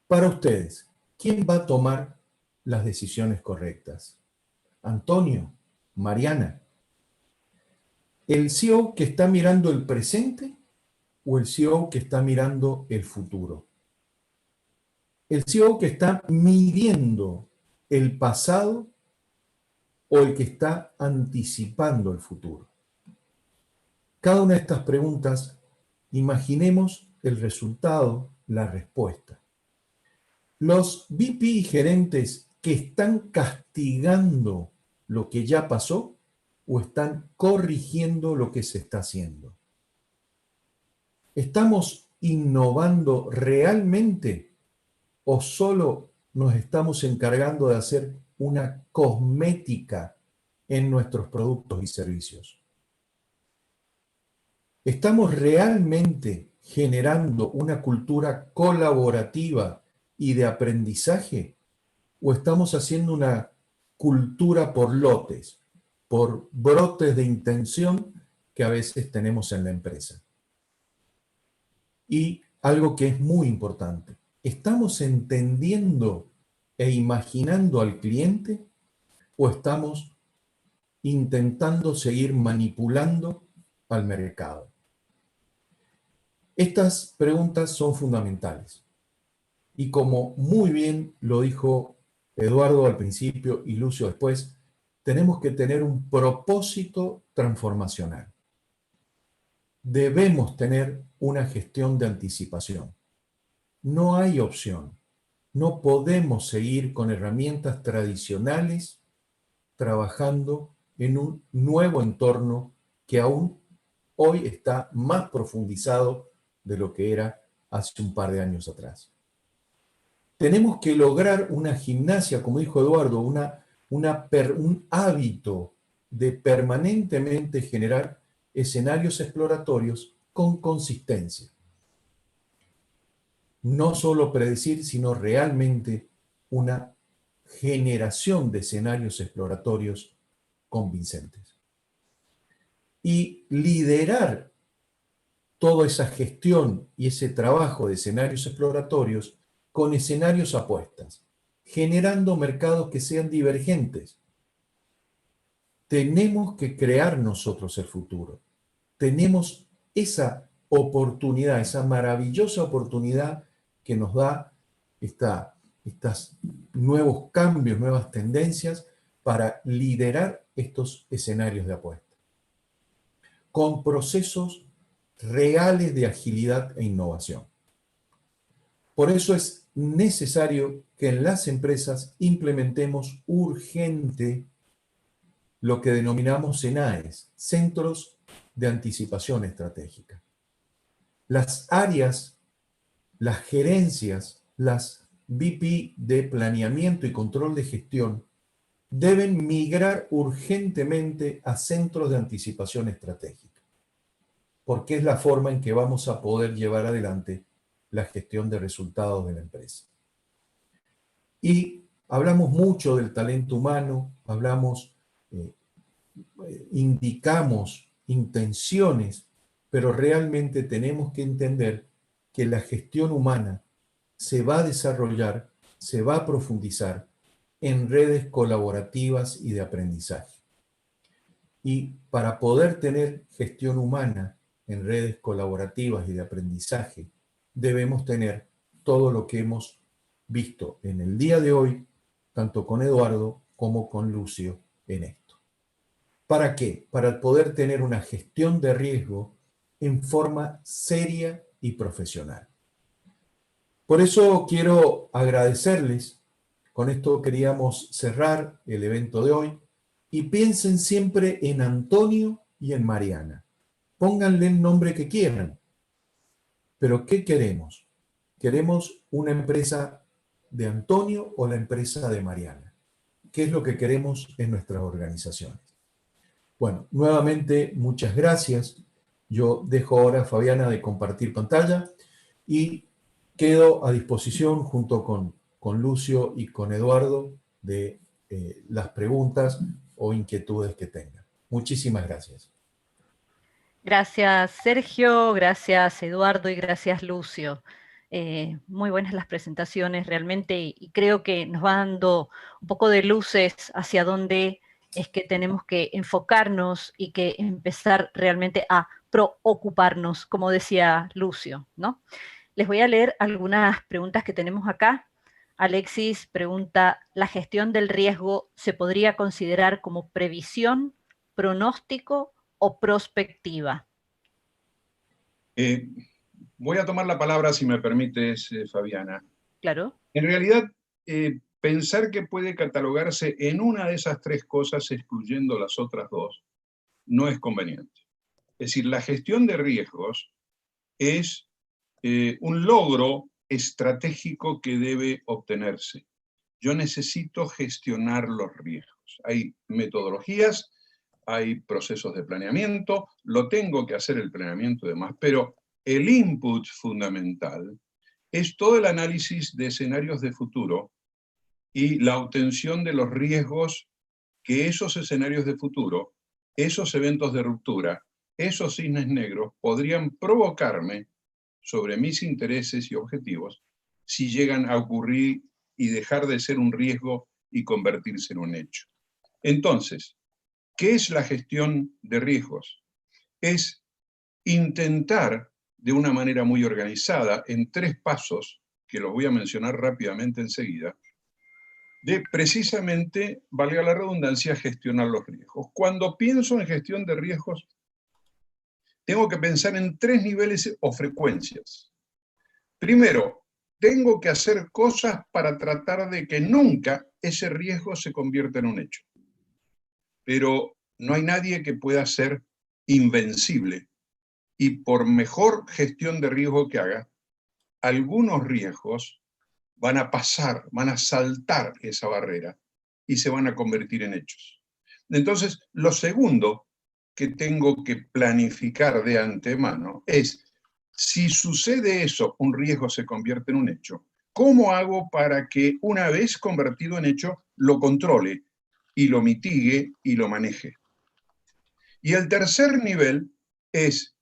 Para ustedes, ¿quién va a tomar las decisiones correctas? ¿Antonio? ¿Mariana? ¿El CEO que está mirando el presente o el CEO que está mirando el futuro? ¿El CEO que está midiendo el pasado o el que está anticipando el futuro? Cada una de estas preguntas, imaginemos el resultado, la respuesta. Los VP y gerentes que están castigando lo que ya pasó o están corrigiendo lo que se está haciendo. ¿Estamos innovando realmente o solo nos estamos encargando de hacer una cosmética en nuestros productos y servicios? ¿Estamos realmente generando una cultura colaborativa y de aprendizaje? ¿O estamos haciendo una cultura por lotes, por brotes de intención que a veces tenemos en la empresa? Y algo que es muy importante, ¿estamos entendiendo e imaginando al cliente o estamos intentando seguir manipulando al mercado? Estas preguntas son fundamentales. Y como muy bien lo dijo Eduardo al principio y Lucio después, tenemos que tener un propósito transformacional. Debemos tener una gestión de anticipación. No hay opción. No podemos seguir con herramientas tradicionales trabajando en un nuevo entorno que aún hoy está más profundizado de lo que era hace un par de años atrás. Tenemos que lograr una gimnasia, como dijo Eduardo, un hábito de permanentemente generar escenarios exploratorios con consistencia. No solo predecir, sino realmente una generación de escenarios exploratorios convincentes. Y liderar toda esa gestión y ese trabajo de escenarios exploratorios con escenarios apuestas, generando mercados que sean divergentes. Tenemos que crear nosotros el futuro. Tenemos esa oportunidad, esa maravillosa oportunidad que nos da estos nuevos cambios, nuevas tendencias para liderar estos escenarios de apuesta. Con procesos reales de agilidad e innovación. Por eso es necesario que en las empresas implementemos urgente lo que denominamos CENAES, Centros de Anticipación Estratégica. Las áreas, las gerencias, las VP de planeamiento y control de gestión deben migrar urgentemente a centros de anticipación estratégica, porque es la forma en que vamos a poder llevar adelante la gestión de resultados de la empresa. Y hablamos mucho del talento humano, indicamos intenciones, pero realmente tenemos que entender que la gestión humana se va a desarrollar, se va a profundizar en redes colaborativas y de aprendizaje. Y para poder tener gestión humana en redes colaborativas y de aprendizaje, debemos tener todo lo que hemos visto en el día de hoy, tanto con Eduardo como con Lucio en esto. ¿Para qué? Para poder tener una gestión de riesgo en forma seria y profesional. Por eso quiero agradecerles. Con esto queríamos cerrar el evento de hoy. Y piensen siempre en Antonio y en Mariana. Pónganle el nombre que quieran. Pero ¿qué queremos? ¿Queremos una empresa de Antonio o la empresa de Mariana? ¿Qué es lo que queremos en nuestras organizaciones? Bueno, nuevamente muchas gracias. Yo dejo ahora a Fabiana de compartir pantalla y quedo a disposición junto con Lucio y con Eduardo de las preguntas o inquietudes que tengan. Muchísimas gracias. Gracias, Sergio, gracias, Eduardo, y gracias, Lucio. Muy buenas las presentaciones realmente, y creo que nos va dando un poco de luces hacia dónde es que tenemos que enfocarnos y que empezar realmente a preocuparnos, como decía Lucio, ¿no? Les voy a leer algunas preguntas que tenemos acá. Alexis pregunta, ¿la gestión del riesgo se podría considerar como previsión, pronóstico o prospectiva? Voy a tomar la palabra, si me permites, Fabiana. Claro. En realidad, pensar que puede catalogarse en una de esas tres cosas, excluyendo las otras dos, no es conveniente. Es decir, la gestión de riesgos es un logro estratégico que debe obtenerse. Yo necesito gestionar los riesgos. Hay metodologías, hay procesos de planeamiento, lo tengo que hacer el planeamiento y demás, pero el input fundamental es todo el análisis de escenarios de futuro y la obtención de los riesgos que esos escenarios de futuro, esos eventos de ruptura, esos cisnes negros podrían provocarme sobre mis intereses y objetivos si llegan a ocurrir y dejar de ser un riesgo y convertirse en un hecho. Entonces, ¿qué es la gestión de riesgos? Es intentar de una manera muy organizada, en tres pasos, que los voy a mencionar rápidamente enseguida, de precisamente, valga la redundancia, gestionar los riesgos. Cuando pienso en gestión de riesgos, tengo que pensar en tres niveles o frecuencias. Primero, tengo que hacer cosas para tratar de que nunca ese riesgo se convierta en un hecho. Pero no hay nadie que pueda ser invencible. Y por mejor gestión de riesgo que haga, algunos riesgos van a pasar, van a saltar esa barrera y se van a convertir en hechos. Entonces, lo segundo que tengo que planificar de antemano es, si sucede eso, un riesgo se convierte en un hecho, ¿cómo hago para que una vez convertido en hecho lo controle y lo mitigue y lo maneje? Y el tercer nivel es,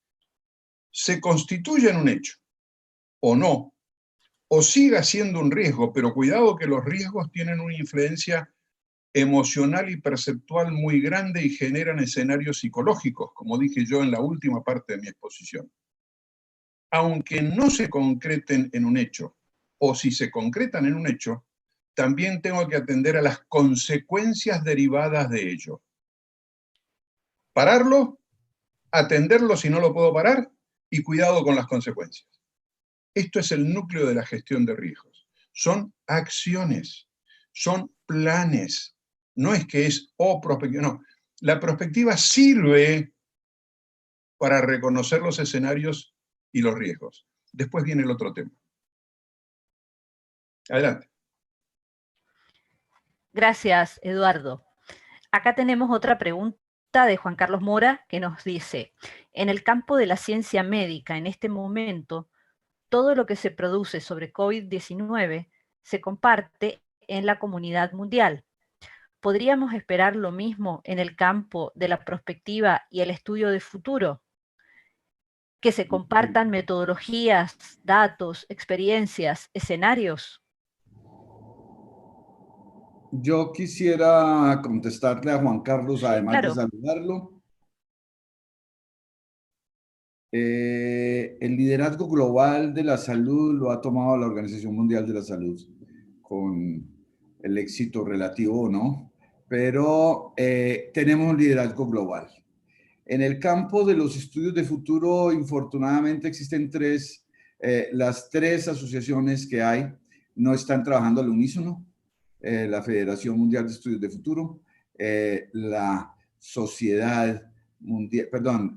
¿se constituye en un hecho o no? O siga siendo un riesgo, pero cuidado que los riesgos tienen una influencia emocional y perceptual muy grande y generan escenarios psicológicos, como dije yo en la última parte de mi exposición. Aunque no se concreten en un hecho, o si se concretan en un hecho, también tengo que atender a las consecuencias derivadas de ello. Pararlo, atenderlo si no lo puedo parar, y cuidado con las consecuencias. Esto es el núcleo de la gestión de riesgos. Son acciones, son planes. No es que es prospectiva, no. La prospectiva sirve para reconocer los escenarios y los riesgos. Después viene el otro tema. Adelante. Gracias, Eduardo. Acá tenemos otra pregunta de Juan Carlos Mora que nos dice, en el campo de la ciencia médica en este momento, todo lo que se produce sobre COVID-19 se comparte en la comunidad mundial. ¿Podríamos esperar lo mismo en el campo de la prospectiva y el estudio de futuro? ¿Que se compartan metodologías, datos, experiencias, escenarios? Yo quisiera contestarle a Juan Carlos, además de saludarlo. El liderazgo global de la salud lo ha tomado la Organización Mundial de la Salud, con el éxito relativo, ¿no? Pero tenemos un liderazgo global. En el campo de los estudios de futuro, infortunadamente existen tres las tres asociaciones que hay no están trabajando al unísono. La Federación Mundial de Estudios de Futuro, la Sociedad Mundial, perdón,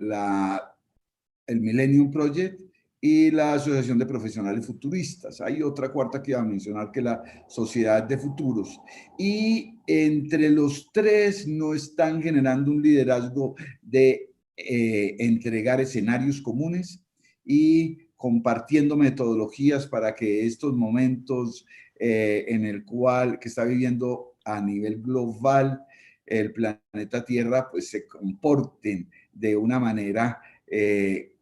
el Millennium Project y la Asociación de Profesionales Futuristas. Hay otra cuarta que iba a mencionar, que es la Sociedad de Futuros. Y entre los tres no están generando un liderazgo de entregar escenarios comunes y compartiendo metodologías para que estos momentos en el cual que está viviendo a nivel global el planeta Tierra, pues se comporten de una manera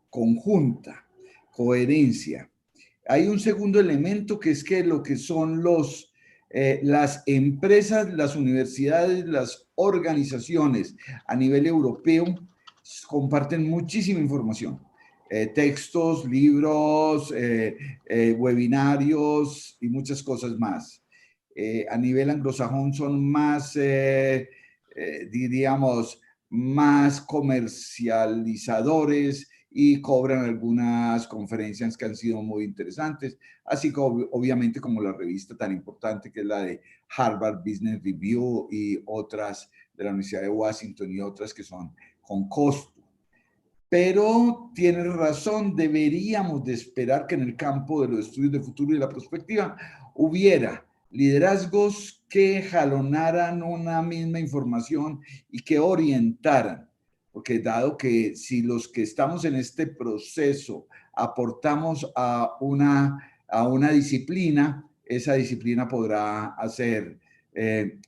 conjunta, coherencia. Hay un segundo elemento que es que lo que son las empresas, las universidades, las organizaciones a nivel europeo comparten muchísima información. Textos, libros, webinarios y muchas cosas más. A nivel anglosajón son más, diríamos, más comercializadores y cobran algunas conferencias que han sido muy interesantes, así como obviamente como la revista tan importante que es la de Harvard Business Review y otras de la Universidad de Washington y otras que son con costo. Pero tienes razón, deberíamos de esperar que en el campo de los estudios de futuro y de la perspectiva hubiera liderazgos que jalonaran una misma información y que orientaran, porque dado que si los que estamos en este proceso aportamos a una disciplina, esa disciplina podrá hacer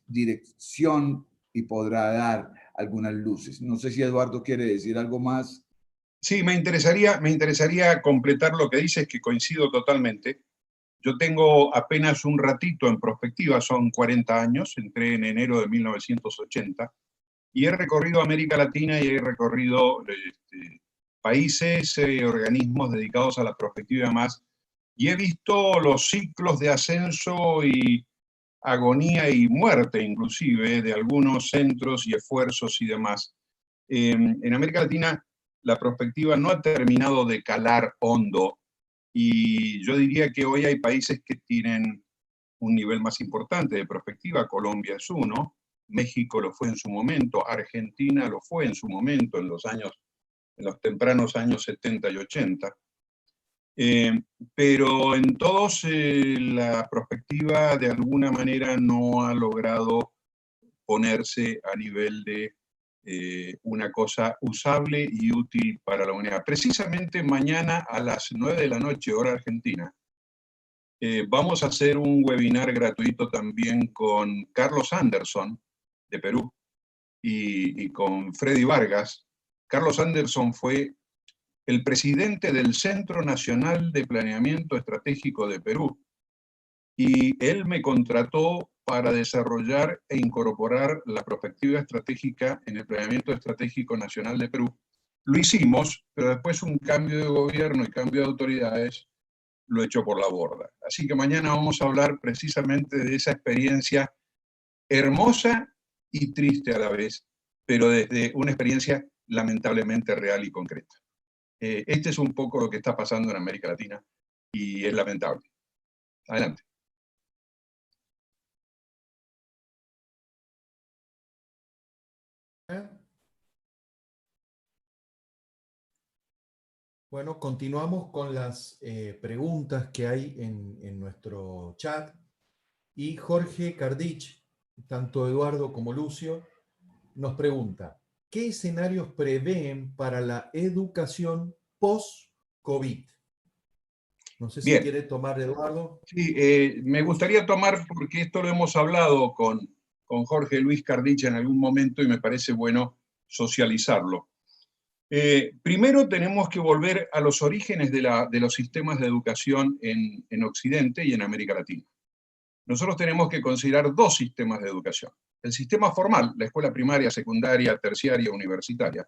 dirección y podrá dar algunas luces. No sé si Eduardo quiere decir algo más. Sí, me interesaría completar lo que dices, que coincido totalmente. Yo tengo apenas un ratito en perspectiva, son 40 años, entré en enero de 1980, y he recorrido América Latina y he recorrido países, organismos dedicados a la perspectiva más, y he visto los ciclos de ascenso y agonía y muerte, inclusive, de algunos centros y esfuerzos y demás. En América Latina, la perspectiva no ha terminado de calar hondo, y yo diría que hoy hay países que tienen un nivel más importante de perspectiva. Colombia es uno, México lo fue en su momento, Argentina lo fue en su momento, en los tempranos años 70 y 80. Pero en todos la perspectiva de alguna manera no ha logrado ponerse a nivel de una cosa usable y útil para la humanidad. Precisamente mañana a las 9 de la noche, hora argentina, vamos a hacer un webinar gratuito también con Carlos Anderson, de Perú, y con Freddy Vargas. Carlos Anderson fue el presidente del Centro Nacional de Planeamiento Estratégico de Perú, y él me contrató para desarrollar e incorporar la perspectiva estratégica en el Planeamiento Estratégico Nacional de Perú. Lo hicimos, pero después un cambio de gobierno y cambio de autoridades lo echó por la borda. Así que mañana vamos a hablar precisamente de esa experiencia hermosa y triste a la vez, pero desde una experiencia lamentablemente real y concreta. Este es un poco lo que está pasando en América Latina y es lamentable. Adelante. Bueno, continuamos con las preguntas que hay en nuestro chat. Y Jorge Cardich, tanto Eduardo como Lucio, nos pregunta, ¿qué escenarios prevén para la educación post-COVID? No sé si quiere tomar, Eduardo. Sí, me gustaría tomar, porque esto lo hemos hablado con Jorge Luis Cardich en algún momento y me parece bueno socializarlo. Primero tenemos que volver a los orígenes de los sistemas de educación en Occidente y en América Latina. Nosotros tenemos que considerar dos sistemas de educación. El sistema formal, la escuela primaria, secundaria, terciaria, universitaria.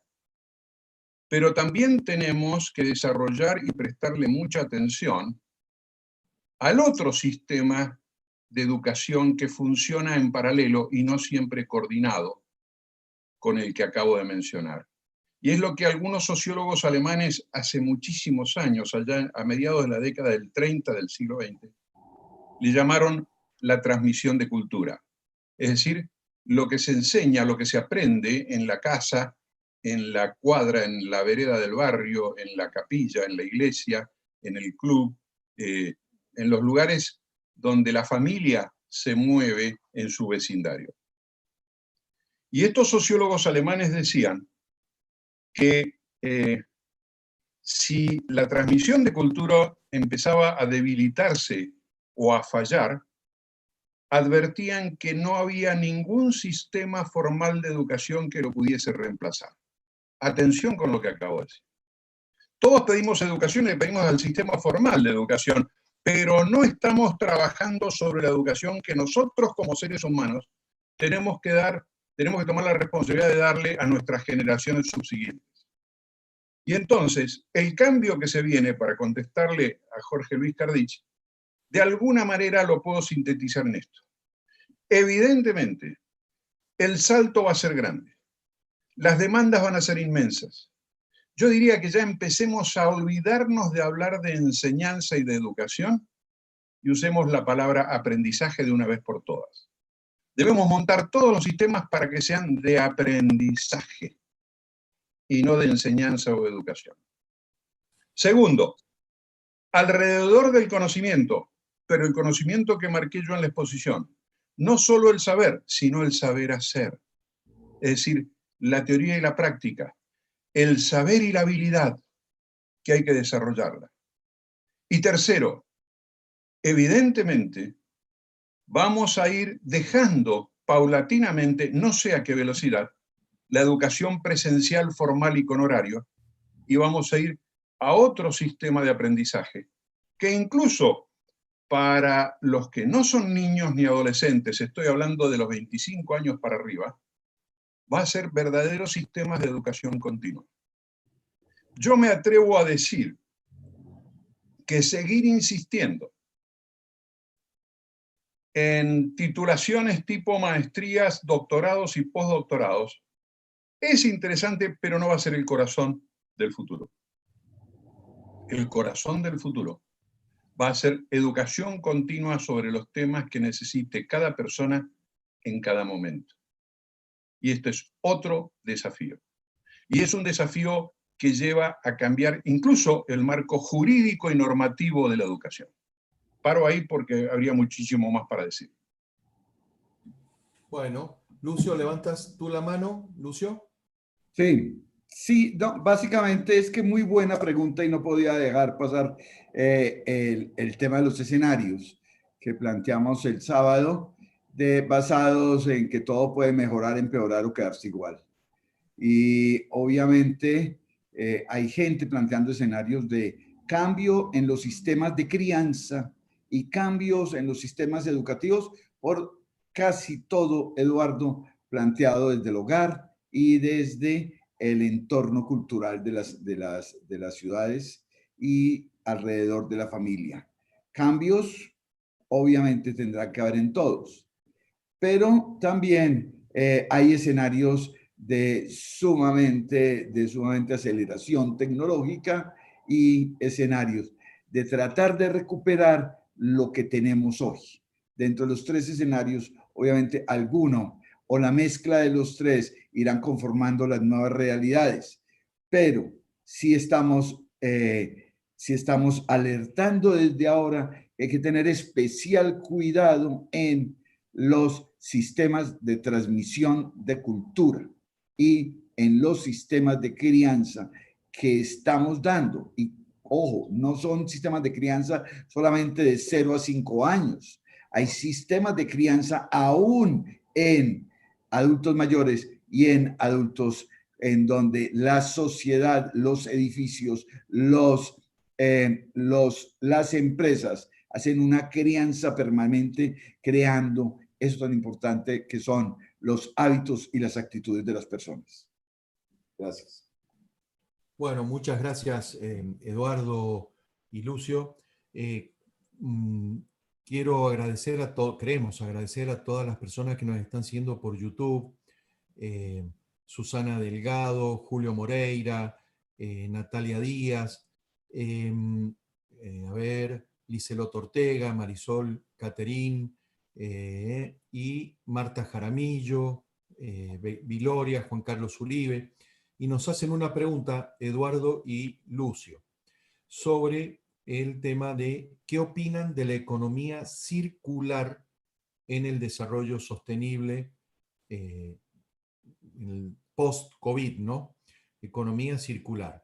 Pero también tenemos que desarrollar y prestarle mucha atención al otro sistema de educación que funciona en paralelo y no siempre coordinado con el que acabo de mencionar. Y es lo que algunos sociólogos alemanes hace muchísimos años, allá a mediados de la década del 30 del siglo XX, le llamaron la transmisión de cultura. Es decir, lo que se enseña, lo que se aprende en la casa, en la cuadra, en la vereda del barrio, en la capilla, en la iglesia, en el club, en los lugares donde la familia se mueve en su vecindario. Y estos sociólogos alemanes decían que si la transmisión de cultura empezaba a debilitarse o a fallar, advertían que no había ningún sistema formal de educación que lo pudiese reemplazar. Atención con lo que acabo de decir. Todos pedimos educación y le pedimos al sistema formal de educación, pero no estamos trabajando sobre la educación que nosotros como seres humanos tenemos que tomar la responsabilidad de darle a nuestras generaciones subsiguientes. Y entonces, el cambio que se viene, para contestarle a Jorge Luis Cardich, de alguna manera lo puedo sintetizar en esto. Evidentemente, el salto va a ser grande. Las demandas van a ser inmensas. Yo diría que ya empecemos a olvidarnos de hablar de enseñanza y de educación y usemos la palabra aprendizaje de una vez por todas. Debemos montar todos los sistemas para que sean de aprendizaje y no de enseñanza o educación. Segundo, alrededor del conocimiento, pero el conocimiento que marqué yo en la exposición, no solo el saber, sino el saber hacer. Es decir, la teoría y la práctica, el saber y la habilidad que hay que desarrollarla. Y tercero, evidentemente, vamos a ir dejando paulatinamente, no sé a qué velocidad, la educación presencial formal y con horario, y vamos a ir a otro sistema de aprendizaje, que incluso para los que no son niños ni adolescentes, estoy hablando de los 25 años para arriba, va a ser verdaderos sistemas de educación continua. Yo me atrevo a decir que seguir insistiendo en titulaciones tipo maestrías, doctorados y postdoctorados es interesante, pero no va a ser el corazón del futuro. El corazón del futuro va a ser educación continua sobre los temas que necesite cada persona en cada momento. Y este es otro desafío. Y es un desafío que lleva a cambiar incluso el marco jurídico y normativo de la educación. Paro ahí porque habría muchísimo más para decir. Bueno, Lucio, ¿levantas tú la mano, Lucio? Sí, no, básicamente es que muy buena pregunta y no podía dejar pasar el tema de los escenarios que planteamos el sábado, basados en que todo puede mejorar, empeorar o quedarse igual. Y obviamente hay gente planteando escenarios de cambio en los sistemas de crianza y cambios en los sistemas educativos por casi todo, Eduardo, planteado desde el hogar y desde el entorno cultural de las ciudades y alrededor de la familia. Cambios, obviamente, tendrá que haber en todos, pero también hay escenarios de sumamente aceleración tecnológica y escenarios de tratar de recuperar lo que tenemos hoy. Dentro de los tres escenarios, obviamente, alguno o la mezcla de los tres irán conformando las nuevas realidades, pero si estamos alertando desde ahora, hay que tener especial cuidado en los sistemas de transmisión de cultura y en los sistemas de crianza que estamos dando. Y ojo, no son sistemas de crianza solamente de 0 a 5 años. Hay sistemas de crianza aún en adultos mayores y en adultos en donde la sociedad, los edificios, las empresas hacen una crianza permanente creando eso tan importante que son los hábitos y las actitudes de las personas. Gracias. Bueno, muchas gracias, Eduardo y Lucio. Quiero agradecer queremos agradecer a todas las personas que nos están siguiendo por YouTube, Susana Delgado, Julio Moreira, Natalia Díaz, Liselot Ortega, Marisol Caterín, y Marta Jaramillo, Viloria, Juan Carlos Uribe, y nos hacen una pregunta, Eduardo y Lucio, sobre el tema de qué opinan de la economía circular en el desarrollo sostenible post-COVID, ¿no? Economía circular.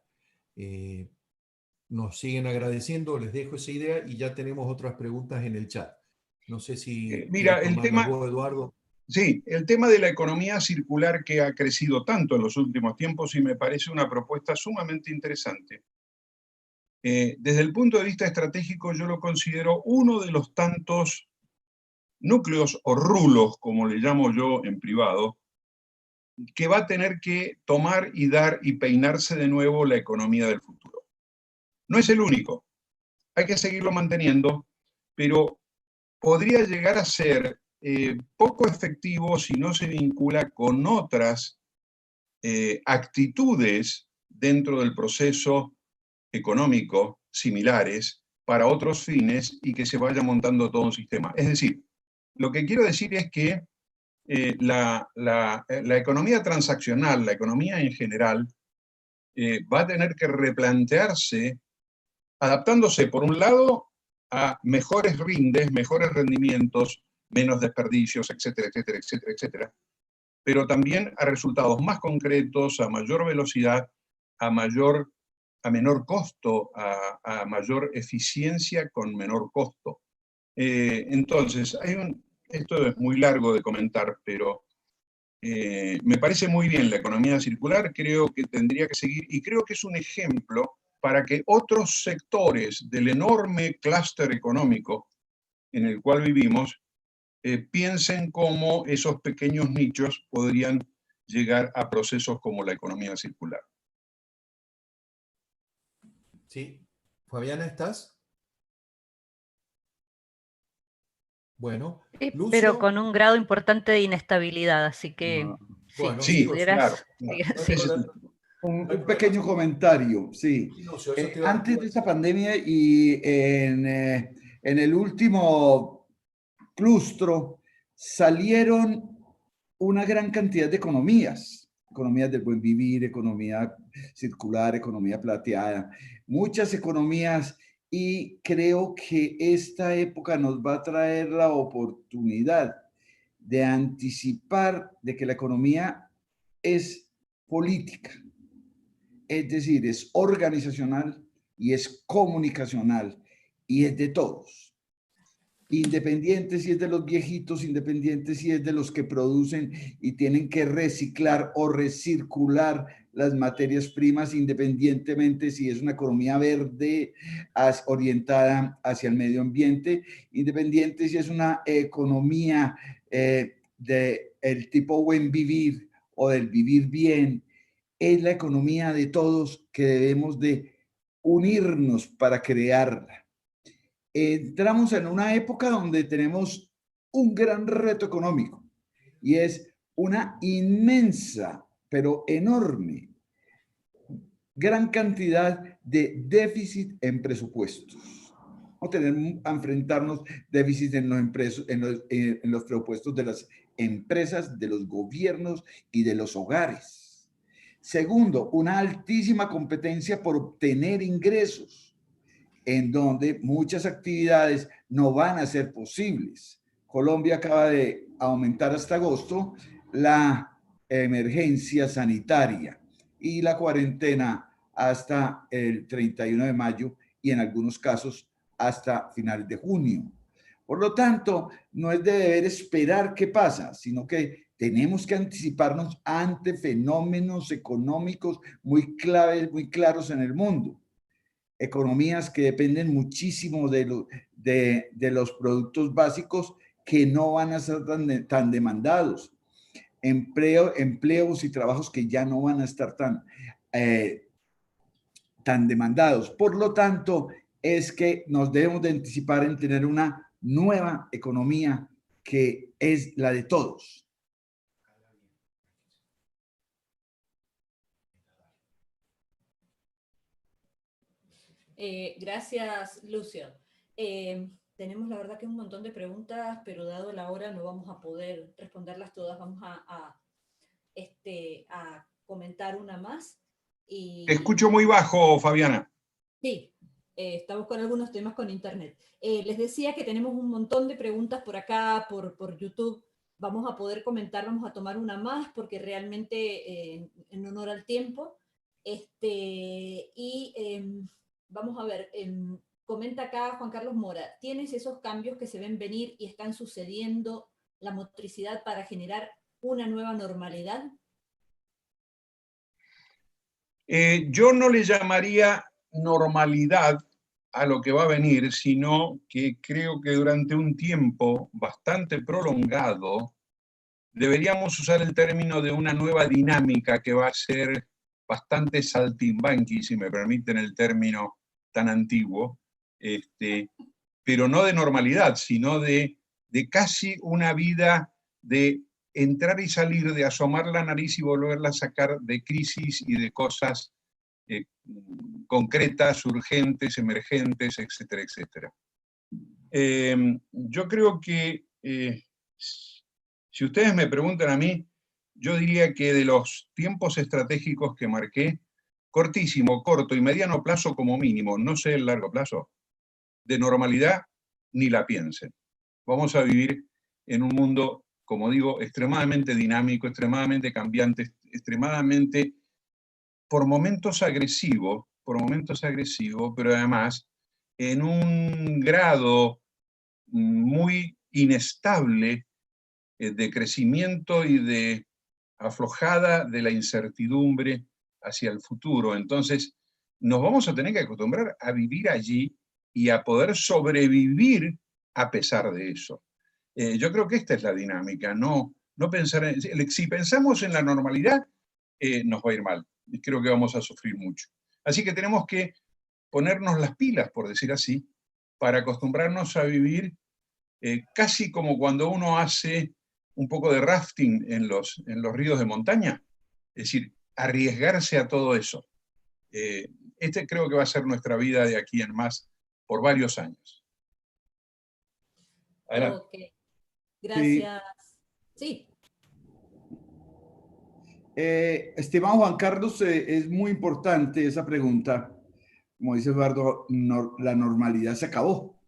Nos siguen agradeciendo, les dejo esa idea y ya tenemos otras preguntas en el chat. No sé si mira, el tema, vos, Eduardo. Sí, el tema de la economía circular que ha crecido tanto en los últimos tiempos y me parece una propuesta sumamente interesante. Desde el punto de vista estratégico yo lo considero uno de los tantos núcleos o rulos, como le llamo yo en privado, que va a tener que tomar y dar y peinarse de nuevo la economía del futuro. No es el único, hay que seguirlo manteniendo, pero podría llegar a ser poco efectivo si no se vincula con otras actitudes dentro del proceso económico similares para otros fines y que se vaya montando todo un sistema. Es decir, lo que quiero decir es que la economía transaccional, la economía en general, va a tener que replantearse, adaptándose, por un lado, a mejores rindes, mejores rendimientos, menos desperdicios, etcétera, etcétera, etcétera, etcétera, pero también a resultados más concretos, a mayor velocidad, a menor costo, a mayor eficiencia con menor costo. Entonces, esto es muy largo de comentar, pero me parece muy bien la economía circular, creo que tendría que seguir, y creo que es un ejemplo para que otros sectores del enorme clúster económico en el cual vivimos piensen cómo esos pequeños nichos podrían llegar a procesos como la economía circular. Sí. Fabiana, ¿estás? Bueno, Lucio. Pero con un grado importante de inestabilidad, así que Bueno, si sí, pudieras... claro. Un pequeño comentario, sí. Lucio, Antes de esta pandemia y en el último claustro salieron una gran cantidad de economías. Economías del buen vivir, economía circular, economía plateada, muchas economías, y creo que esta época nos va a traer la oportunidad de anticipar de que la economía es política, es decir, es organizacional y es comunicacional y es de todos. Independiente si es de los viejitos, independiente si es de los que producen y tienen que reciclar o recircular las materias primas, independientemente si es una economía verde orientada hacia el medio ambiente, independiente si es una economía del tipo buen vivir o del vivir bien. Es la economía de todos que debemos de unirnos para crearla. Entramos en una época donde tenemos un gran reto económico y es una inmensa, pero enorme, gran cantidad de déficit en presupuestos. Vamos a tener a enfrentarnos déficit en los presupuestos de las empresas, de los gobiernos y de los hogares. Segundo, una altísima competencia por obtener ingresos, en donde muchas actividades no van a ser posibles. Colombia acaba de aumentar hasta agosto la emergencia sanitaria y la cuarentena hasta el 31 de mayo y en algunos casos hasta finales de junio. Por lo tanto, no es de deber esperar qué pasa, sino que tenemos que anticiparnos ante fenómenos económicos muy claves, muy claros en el mundo. Economías que dependen muchísimo de los productos básicos que no van a ser tan demandados. Empleos y trabajos que ya no van a estar tan demandados. Por lo tanto, es que nos debemos de anticipar en tener una nueva economía que es la de todos. Gracias, Lucio. Tenemos la verdad que un montón de preguntas, pero dado la hora no vamos a poder responderlas todas. Vamos a comentar una más. Te escucho muy bajo, Fabiana. Sí, estamos con algunos temas con internet. Les decía que tenemos un montón de preguntas por acá, por YouTube. Vamos a poder comentar, vamos a tomar una más, porque realmente en honor al tiempo. Vamos a ver, comenta acá Juan Carlos Mora, ¿tienes esos cambios que se ven venir y están sucediendo la motricidad para generar una nueva normalidad? Yo no le llamaría normalidad a lo que va a venir, sino que creo que durante un tiempo bastante prolongado deberíamos usar el término de una nueva dinámica que va a ser bastante saltimbanqui, si me permiten el término tan antiguo, pero no de normalidad, sino de casi una vida de entrar y salir, de asomar la nariz y volverla a sacar de crisis y de cosas concretas, urgentes, emergentes, etcétera, etcétera. Yo creo que, si ustedes me preguntan a mí, yo diría que de los tiempos estratégicos que marqué, cortísimo, corto y mediano plazo como mínimo, no sé el largo plazo, de normalidad ni la piensen. Vamos a vivir en un mundo, como digo, extremadamente dinámico, extremadamente cambiante, extremadamente por momentos agresivo, pero además en un grado muy inestable de crecimiento y de aflojada de la incertidumbre hacia el futuro. Entonces, nos vamos a tener que acostumbrar a vivir allí y a poder sobrevivir a pesar de eso. Yo creo que esta es la dinámica, no pensar si pensamos en la normalidad, nos va a ir mal. Y creo que vamos a sufrir mucho. Así que tenemos que ponernos las pilas, por decir así, para acostumbrarnos a vivir casi como cuando uno hace un poco de rafting en los ríos de montaña, es decir, arriesgarse a todo eso. Creo que va a ser nuestra vida de aquí en más por varios años. Adelante. Ok, gracias. Sí. Estimado Juan Carlos, es muy importante esa pregunta. Como dice Eduardo, la normalidad se acabó.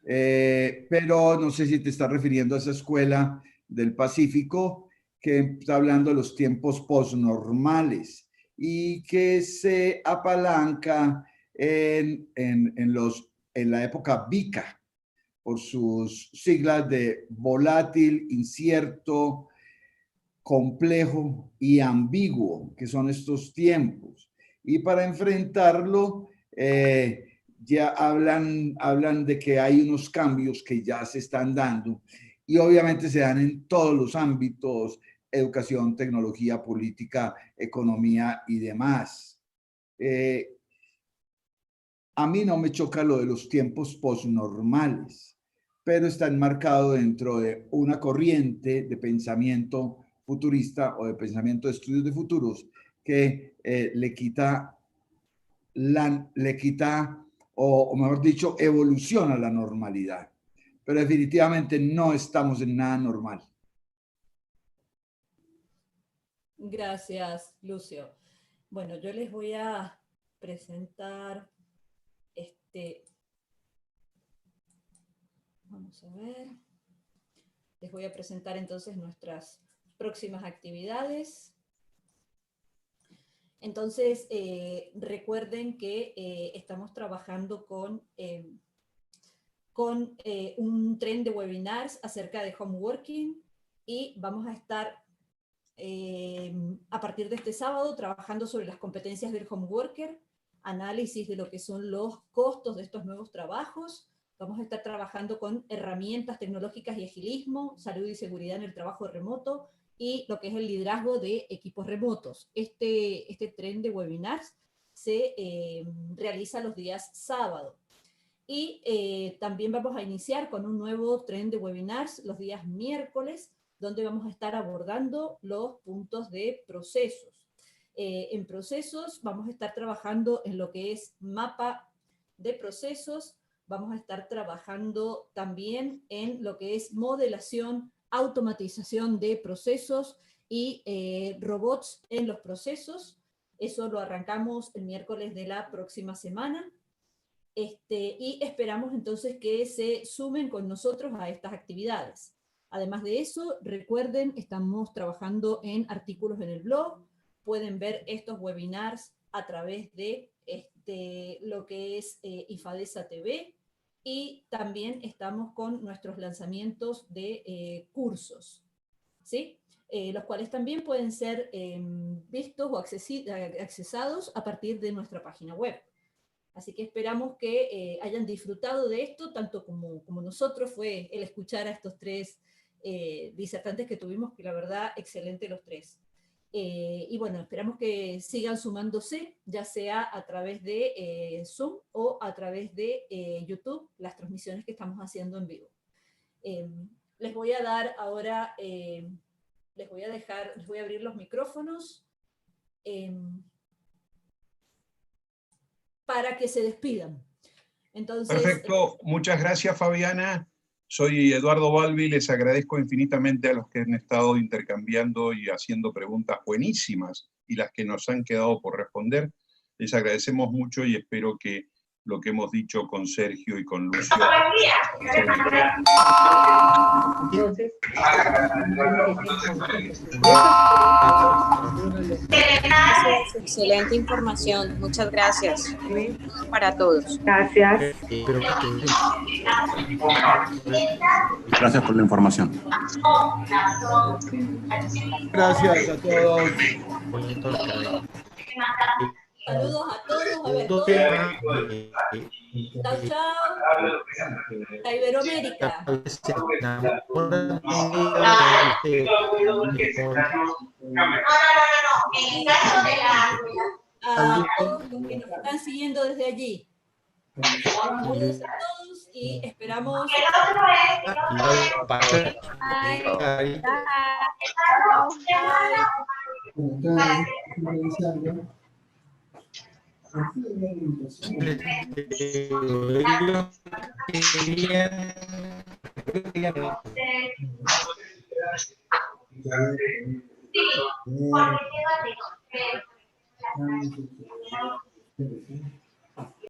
Pero no sé si te estás refiriendo a esa escuela del Pacífico que está hablando de los tiempos postnormales y que se apalanca en la época VICA por sus siglas de volátil, incierto, complejo y ambiguo, que son estos tiempos. Y para enfrentarlo, ya hablan de que hay unos cambios que ya se están dando y obviamente se dan en todos los ámbitos: educación, tecnología, política, economía y demás. A mí no me choca lo de los tiempos postnormales, pero está enmarcado dentro de una corriente de pensamiento futurista o de pensamiento de estudios de futuros que le quita, o mejor dicho, evoluciona la normalidad. Pero definitivamente no estamos en nada normal. Gracias, Lucio. Bueno, yo les voy a presentar vamos a ver. Les voy a presentar entonces nuestras próximas actividades. Entonces, recuerden que estamos trabajando con un tren de webinars acerca de homeworking y vamos a estar a partir de este sábado trabajando sobre las competencias del homeworker, análisis de lo que son los costos de estos nuevos trabajos. Vamos a estar trabajando con herramientas tecnológicas y agilismo, salud y seguridad en el trabajo remoto y lo que es el liderazgo de equipos remotos. Este tren de webinars se realiza los días sábado. Y también vamos a iniciar con un nuevo tren de webinars los días miércoles, donde vamos a estar abordando los puntos de procesos. En procesos vamos a estar trabajando en lo que es mapa de procesos, vamos a estar trabajando también en lo que es modelación, automatización de procesos y robots en los procesos. Eso lo arrancamos el miércoles de la próxima semana. Y esperamos entonces que se sumen con nosotros a estas actividades. Además de eso, recuerden, estamos trabajando en artículos en el blog, pueden ver estos webinars a través de lo que es IFADESA TV, y también estamos con nuestros lanzamientos de cursos, ¿sí? Los cuales también pueden ser vistos o accesados a partir de nuestra página web. Así que esperamos que hayan disfrutado de esto, tanto como nosotros fue el escuchar a estos tres disertantes que tuvimos, que la verdad, excelente los tres. Y bueno, esperamos que sigan sumándose, ya sea a través de Zoom o a través de YouTube, las transmisiones que estamos haciendo en vivo. Les voy a dar ahora, les voy a abrir los micrófonos para que se despidan. Entonces, perfecto, muchas gracias, Fabiana. Soy Eduardo Balbi, les agradezco infinitamente a los que han estado intercambiando y haciendo preguntas buenísimas y las que nos han quedado por responder. Les agradecemos mucho y espero que lo que hemos dicho con Sergio y con Lucio. Excelente información, muchas gracias para todos. Gracias. Gracias por la información. Gracias a todos. saludos a todos, a ver todos. Chao, chao. La Iberoamérica. A todos los que nos están siguiendo desde allí. Saludos a todos y esperamos. Sí,